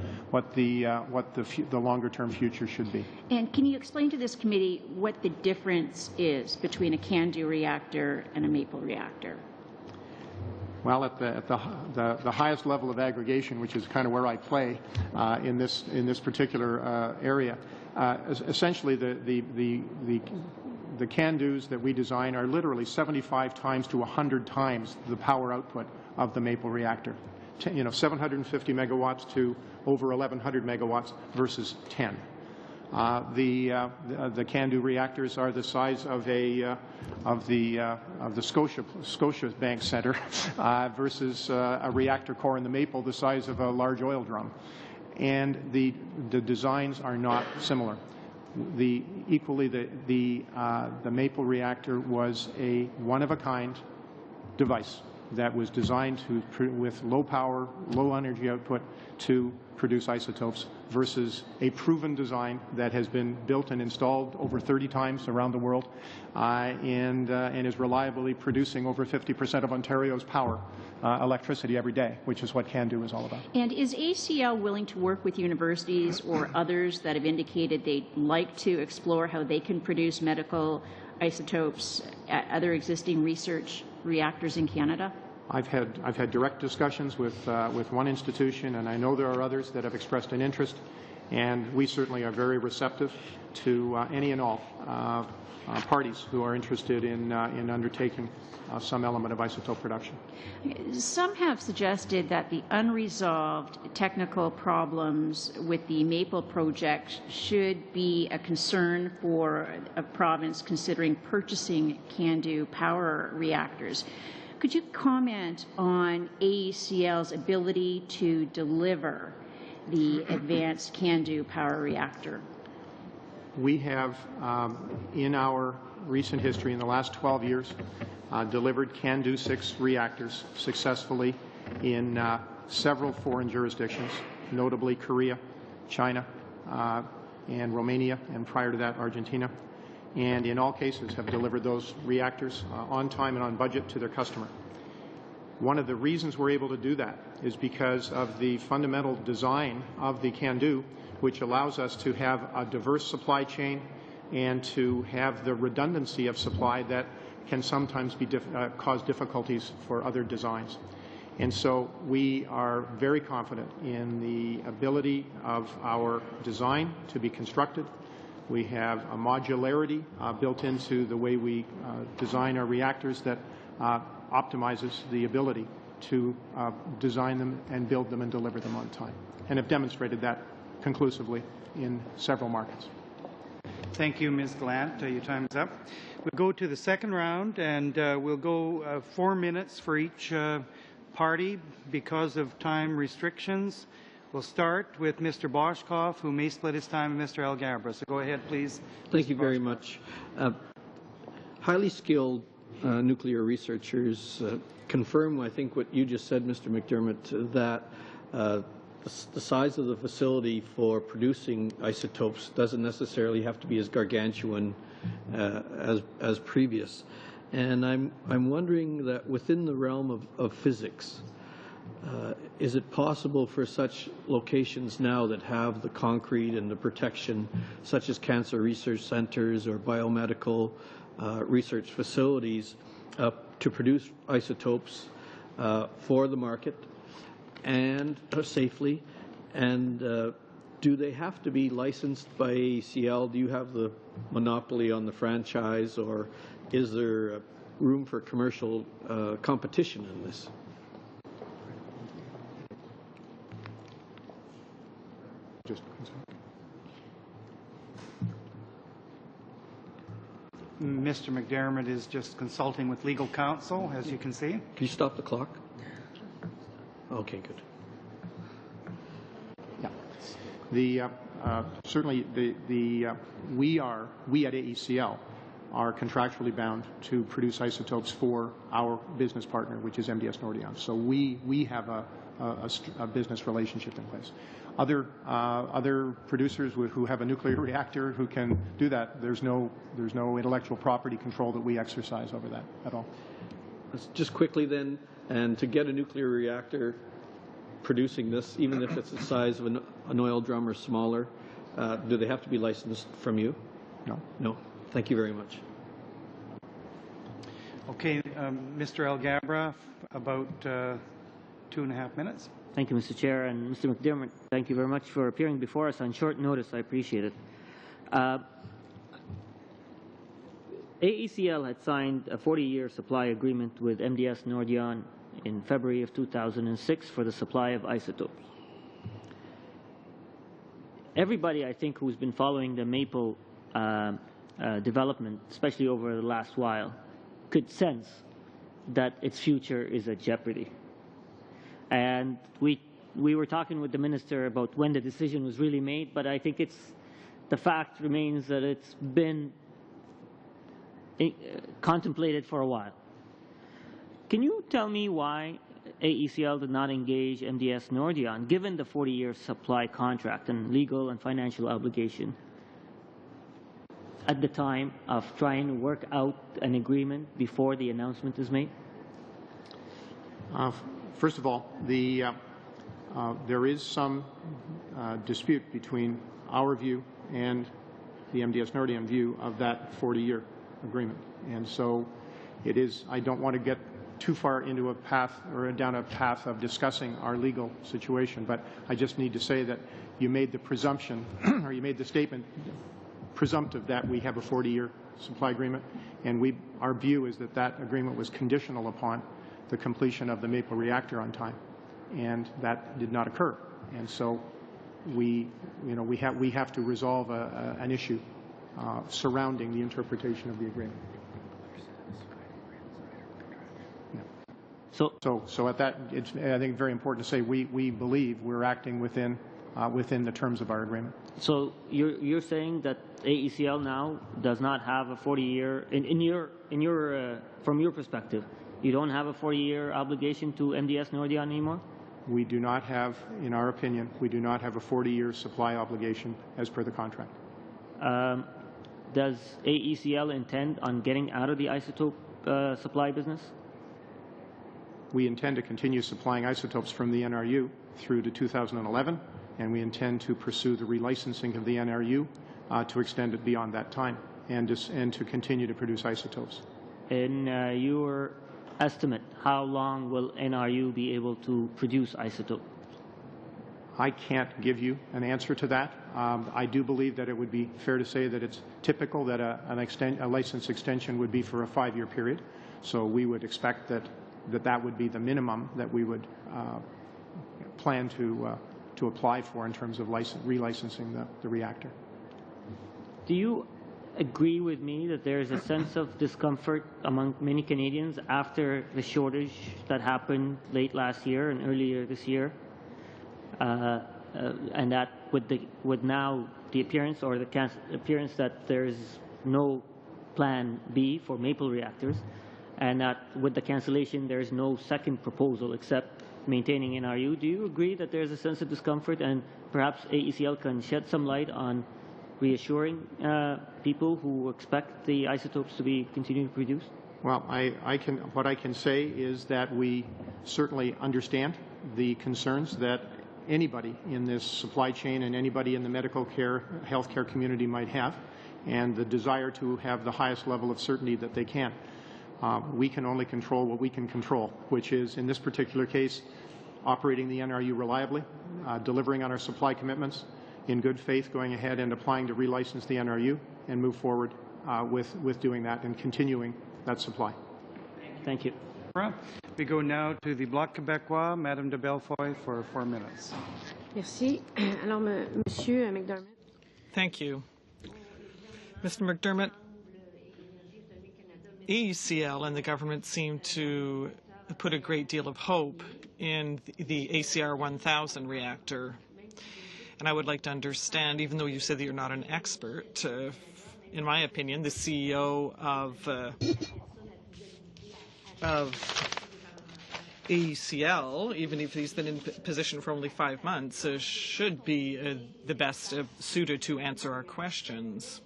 longer-term future should be. And can you explain to this committee what the difference is between a CANDU reactor and a maple reactor? Well, at the highest level of aggregation, which is kind of where I play in this particular area, essentially the CANDUs that we design are literally 75 times to 100 times the power output of the maple reactor. 750 megawatts to over 1,100 megawatts versus 10. The CANDU reactors are the size of the Scotia Bank Center versus a reactor core in the maple the size of a large oil drum, and the designs are not similar. The maple reactor was a one-of-a-kind device that was designed with low power, low energy output to produce isotopes versus a proven design that has been built and installed over 30 times around the world and is reliably producing over 50% of Ontario's power electricity every day, which is what CANDU is all about. And is ACL willing to work with universities or others that have indicated they'd like to explore how they can produce medical isotopes at other existing research reactors in Canada? I've had direct discussions with one institution, and I know there are others that have expressed an interest, and we certainly are very receptive to any and all parties who are interested in undertaking some element of isotope production. Some have suggested that the unresolved technical problems with the Maple project should be a concern for a province considering purchasing CANDU power reactors. Could you comment on AECL's ability to deliver the advanced CANDU power reactor? We have, in our recent history, in the last 12 years, delivered CANDU 6 reactors successfully in several foreign jurisdictions, notably Korea, China, and Romania, and prior to that, Argentina. And in all cases have delivered those reactors on time and on budget to their customer. One of the reasons we're able to do that is because of the fundamental design of the CANDU, which allows us to have a diverse supply chain and to have the redundancy of supply that can sometimes cause difficulties for other designs. And so we are very confident in the ability of our design to be constructed. We have a modularity built into the way we design our reactors that optimizes the ability to design them and build them and deliver them on time, and have demonstrated that conclusively in several markets. Thank you, Ms. Gallant. Your time is up. We'll go to the second round, and we'll go 4 minutes for each party because of time restrictions. We'll start with Mr. Boschkoff, who may split his time with Mr. Algabra. So go ahead, please. Thank you very much. Highly skilled nuclear researchers confirm, I think, what you just said, Mr. McDermott, that the size of the facility for producing isotopes doesn't necessarily have to be as gargantuan as previous. And I'm wondering that within the realm of physics, is it possible for such locations now that have the concrete and the protection, such as cancer research centers or biomedical research facilities, to produce isotopes for the market and safely? And do they have to be licensed by AECL? Do you have the monopoly on the franchise, or is there room for commercial competition in this? Mr. McDermott is just consulting with legal counsel, as you can see. Can you stop the clock? Okay, good. Yeah. Certainly, we at AECL are contractually bound to produce isotopes for our business partner, which is MDS Nordion. So we have a business relationship in place. Other producers who have a nuclear reactor who can do that, there's no intellectual property control that we exercise over that at all. Just quickly then, and to get a nuclear reactor producing this, even if it's the size of an oil drum or smaller, do they have to be licensed from you? No. No. Thank you very much. Okay, Mr. Algabra, about 2.5 minutes. Thank you, Mr. Chair. And Mr. McDermott, thank you very much for appearing before us on short notice. I appreciate it. AECL had signed a 40-year supply agreement with MDS Nordion in February of 2006 for the supply of isotopes. Everybody, I think, who's been following the Maple development, especially over the last while, could sense that its future is at jeopardy. And we were talking with the minister about when the decision was really made, but I think the fact remains that it's been contemplated for a while. Can you tell me why AECL did not engage MDS Nordion, given the 40-year supply contract and legal and financial obligation, at the time of trying to work out an agreement before the announcement is made? First of all, there is some dispute between our view and the MDS Nordion view of that 40-year agreement. And so it is, I don't want to get too far into a path or down a path of discussing our legal situation, but I just need to say that you made the presumption, or you made the statement presumptive that we have a 40-year supply agreement, and our view is that that agreement was conditional upon the completion of the Maple reactor on time, and that did not occur. And so we have to resolve an issue surrounding the interpretation of the agreement. So at that, it's, I think, very important to say we believe we're acting within the terms of our agreement. So you're saying that AECL now does not have a 40-year, from your perspective, you don't have a 40-year obligation to MDS Nordion anymore? We do not have, in our opinion, we do not have a 40-year supply obligation as per the contract. Does AECL intend on getting out of the isotope supply business? We intend to continue supplying isotopes from the NRU through to 2011, and we intend to pursue the relicensing of the NRU to extend it beyond that time and to continue to produce isotopes. In your estimate, how long will NRU be able to produce isotope? I can't give you an answer to that. I do believe that it would be fair to say that it's typical that a license extension would be for a 5-year period. So we would expect that would be the minimum that we would plan to apply for in terms of relicensing the reactor. Do you agree with me that there is a sense of discomfort among many Canadians after the shortage that happened late last year and earlier this year? and that with now the appearance or the appearance that there's no plan B for Maple reactors, and that with the cancellation there's no second proposal except maintaining NRU. Do you agree that there's a sense of discomfort, and perhaps AECL can shed some light on reassuring people who expect the isotopes to be continuing produced? Well, what I can say is that we certainly understand the concerns that anybody in this supply chain and anybody in the medical care, healthcare community might have, and the desire to have the highest level of certainty that they can. We can only control what we can control, which is, in this particular case, operating the NRU reliably, delivering on our supply commitments, in good faith going ahead and applying to relicense the NRU and move forward with doing that and continuing that supply. Thank you. We go now to the Bloc Québécois, Madame de Belfoy, for 4 minutes. Merci. Alors, Monsieur McDermott. Thank you. Mr. McDermott, AECL and the government seem to put a great deal of hope in the ACR 1000 reactor. And I would like to understand, even though you said that you're not an expert, in my opinion, the CEO of AECL, even if he's been in position for only 5 months, should be the best suited to answer our questions.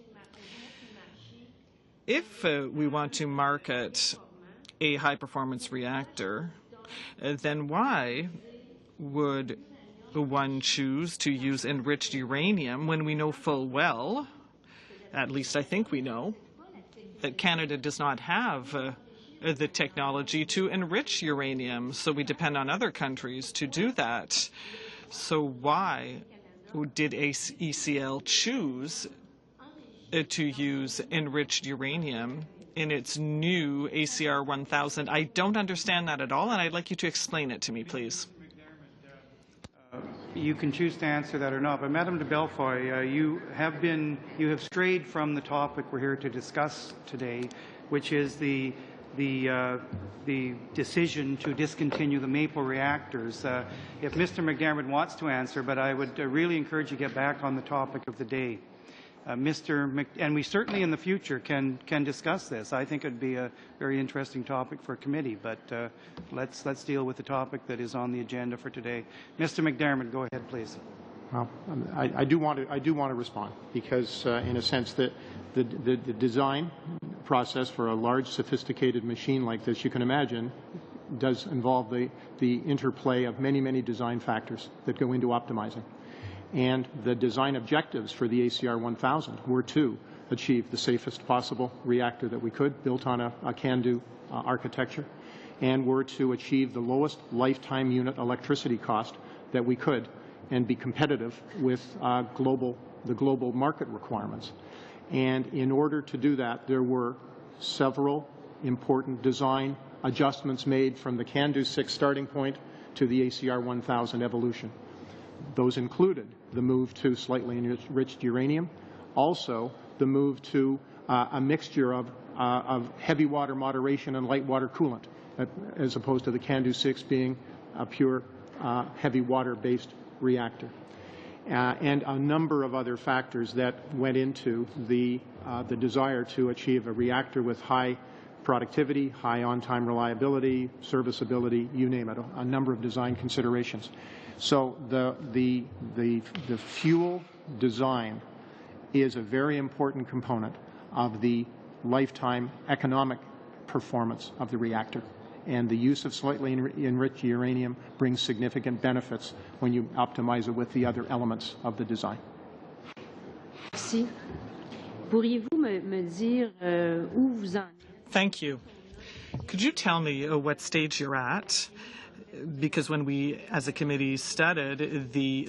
If we want to market a high-performance reactor, then why would one choose to use enriched uranium when we know full well, at least I think we know, that Canada does not have the technology to enrich uranium, so we depend on other countries to do that. So why did AECL choose to use enriched uranium in its new ACR 1000? I don't understand that at all, and I'd like you to explain it to me, please. You can choose to answer that or not, but Madame de Belfoy, you have strayed from the topic we're here to discuss today, which is the decision to discontinue the Maple reactors. If Mr. McDermott wants to answer, but I would really encourage you to get back on the topic of the day. And we certainly in the future can discuss this. I think it would be a very interesting topic for a committee, but let's deal with the topic that is on the agenda for today. Mr. McDermott, go ahead, please. Well, I do want to respond because, in a sense, that the design process for a large, sophisticated machine like this, you can imagine, does involve the interplay of many, many design factors that go into optimizing. And the design objectives for the ACR 1000 were to achieve the safest possible reactor that we could, built on a can-do architecture, and were to achieve the lowest lifetime unit electricity cost that we could and be competitive with the global market requirements. And in order to do that, there were several important design adjustments made from the can-do 6 starting point to the ACR 1000 evolution. Those included the move to slightly enriched uranium, also the move to a mixture of heavy water moderation and light water coolant, as opposed to the can-do 6 being a pure heavy water-based reactor. And a number of other factors that went into the desire to achieve a reactor with high productivity, high on-time reliability, serviceability, you name it, a number of design considerations. So the fuel design is a very important component of the lifetime economic performance of the reactor. And the use of slightly enriched uranium brings significant benefits when you optimize it with the other elements of the design. Merci. Pourriez-vous me dire où vous en êtes? Thank you. Could you tell me what stage you're at? Because when we, as a committee, studied the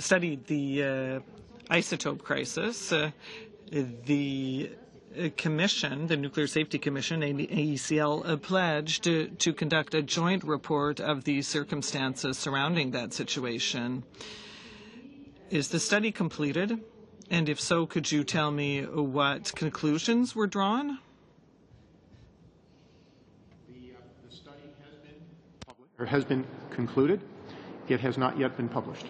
isotope crisis, the Commission, the Nuclear Safety Commission, AECL, pledged to conduct a joint report of the circumstances surrounding that situation. Is the study completed? And if so, could you tell me what conclusions were drawn? The study has been concluded. It has not yet been published.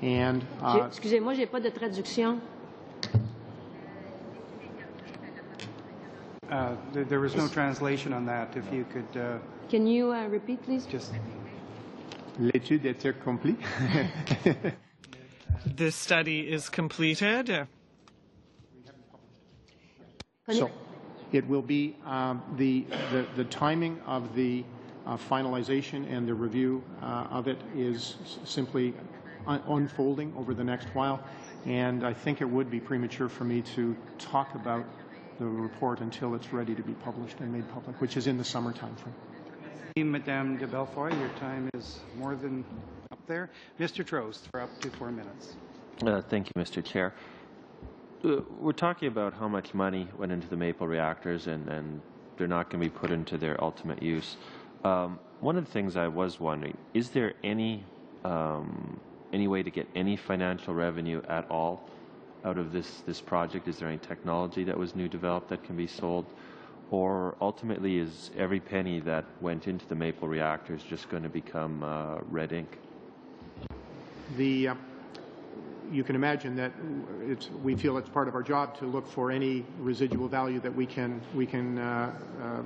And excusez-moi, j'ai pas de traduction. There was no translation on that. If you could Can you repeat, please? just... l'étude est accomplie. This study is completed. So it will be the timing of the finalization and the review of it is simply unfolding over the next while, and I think it would be premature for me to talk about the report until it's ready to be published and made public, which is in the summer time frame. Madame de Belfoy, your time is more than up there. Mr. Trost, for up to 4 minutes. Thank you, Mr. Chair. We're talking about how much money went into the Maple reactors, and they're not going to be put into their ultimate use. One of the things I was wondering, is there any way to get any financial revenue at all out of this project? Is there any technology that was new developed that can be sold? Or ultimately, is every penny that went into the Maple reactors just going to become red ink? You can imagine that we feel it's part of our job to look for any residual value that we can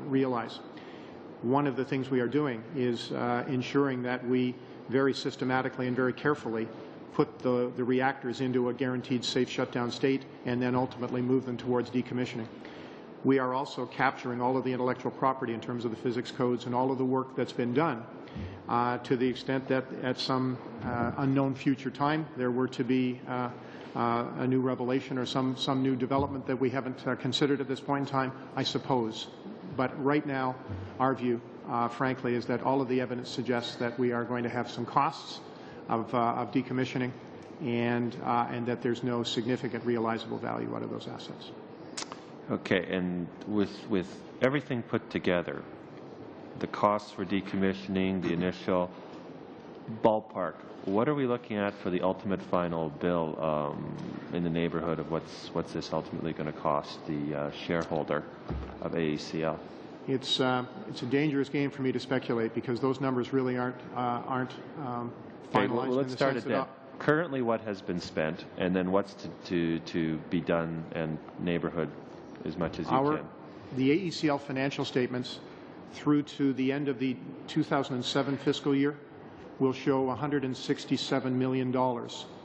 realize. One of the things we are doing is ensuring that we very systematically and very carefully put the reactors into a guaranteed safe shutdown state and then ultimately move them towards decommissioning. We are also capturing all of the intellectual property in terms of the physics codes and all of the work that's been done to the extent that at some unknown future time there were to be a new revelation or some new development that we haven't considered at this point in time, I suppose. But right now, our view, frankly, is that all of the evidence suggests that we are going to have some costs of decommissioning and that there's no significant realizable value out of those assets. Okay, and with everything put together, the costs for decommissioning, the initial ballpark, what are we looking at for the ultimate final bill in the neighborhood of what's this ultimately going to cost the shareholder of AECL? It's a dangerous game for me to speculate because those numbers really aren't finalized. Okay, well, let's start at that. Currently, what has been spent, and then what's to be done, and neighborhood as much as you can. The AECL financial statements through to the end of the 2007 fiscal year will show $167 million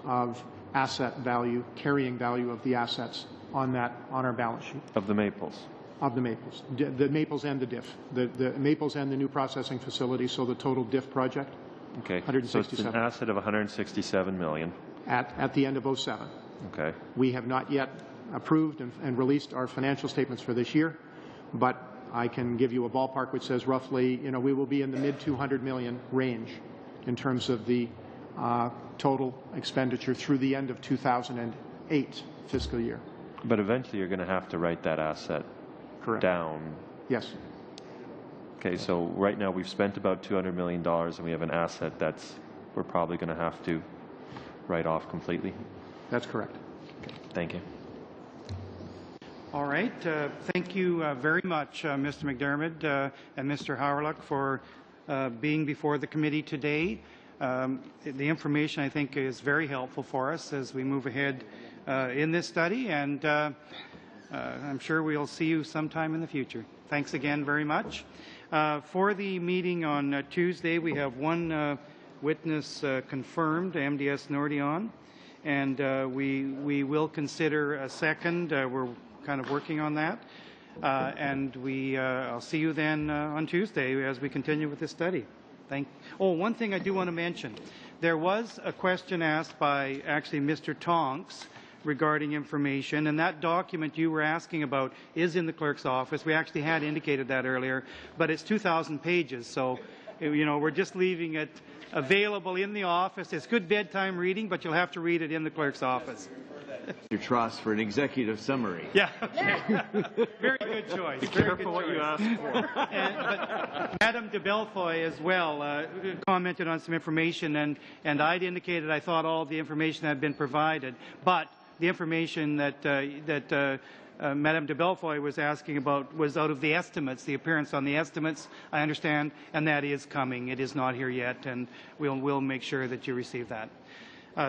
of asset value, carrying value of the assets on our balance sheet. Of the Maples? Of the Maples. The Maples and the DIF. The Maples and the new processing facility, so the total DIF project. Okay, 167. so it's an asset of $167 million. At the end of 2007. Okay. We have not yet approved and released our financial statements for this year, but I can give you a ballpark which says roughly, we will be in the mid-200 million range in terms of the total expenditure through the end of 2008 fiscal year. But eventually you're going to have to write that asset down. Yes. Okay, so right now we've spent about $200 million and we have an asset we're probably going to have to write off completely. That's correct. Okay, thank you. All right. Thank you very much, Mr. McDermott and Mr. Hawryluk, for being before the committee today. The information, I think, is very helpful for us as we move ahead in this study, and I'm sure we'll see you sometime in the future. Thanks again very much. For the meeting on Tuesday, we have one witness confirmed, MDS Nordion, and we will consider a second. We're kind of working on that. And I'll see you then on Tuesday as we continue with this study. One thing I do want to mention. There was a question asked by actually Mr. Tonks regarding information, and that document you were asking about is in the clerk's office. We actually had indicated that earlier, but it's 2,000 pages, so we're just leaving it available in the office. It's good bedtime reading, but you'll have to read it in the clerk's office. Mr. Trost for an executive summary. Yeah, okay. Very good choice. Be careful what you ask for. But Madame de Belfoy as well commented on some information, and I'd indicated I thought all the information had been provided, but the information that Madame de Belfoy was asking about was out of the estimates, the appearance on the estimates, I understand, and that is coming. It is not here yet, and we'll make sure that you receive that.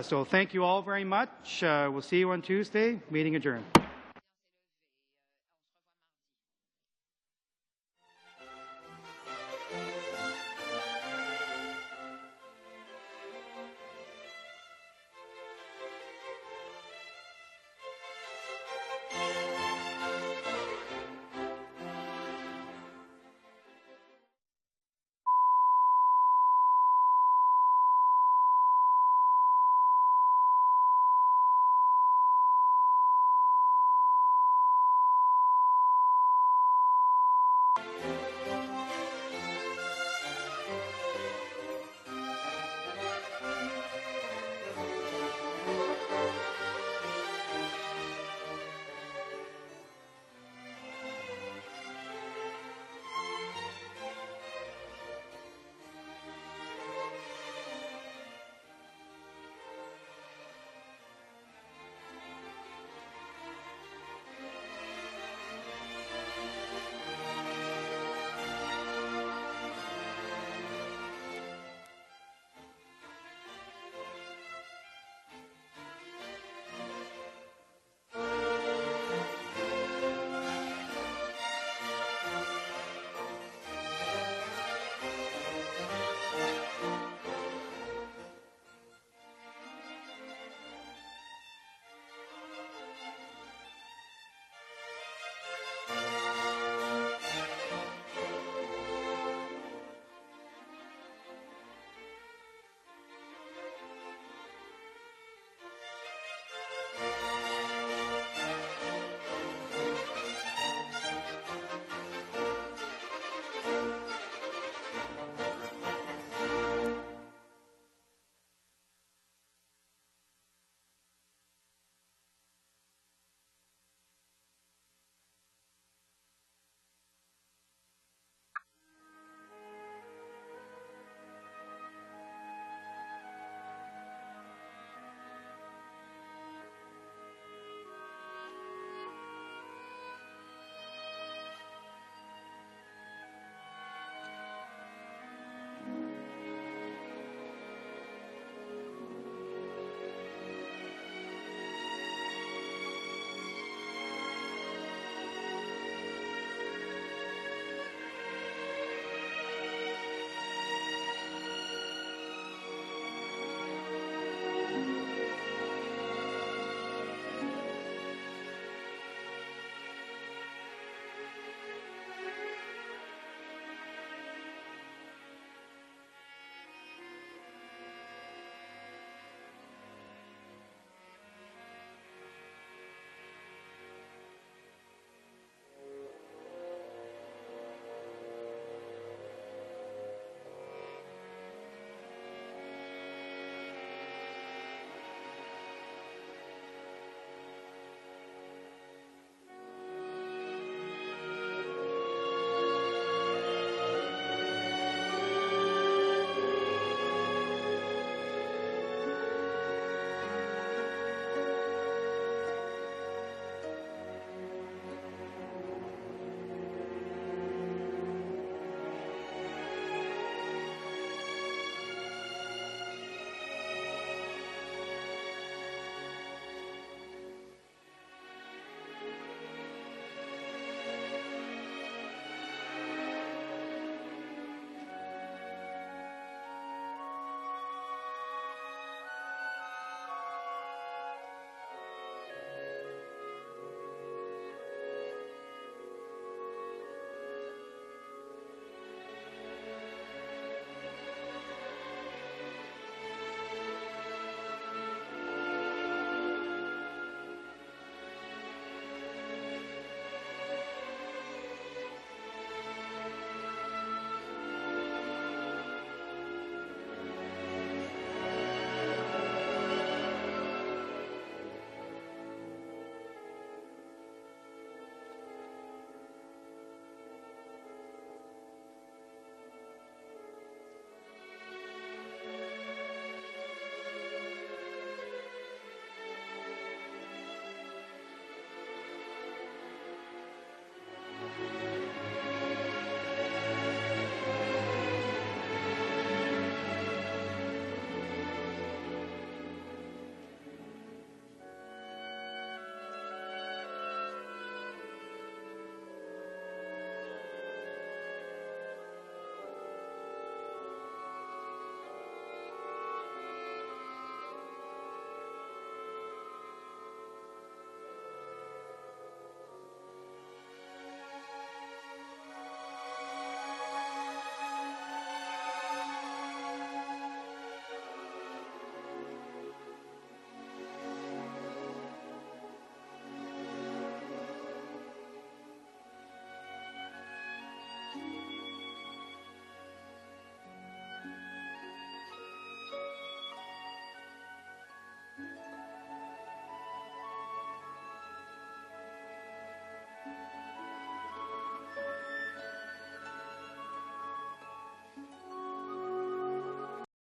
So thank you all very much. We'll see you on Tuesday. Meeting adjourned.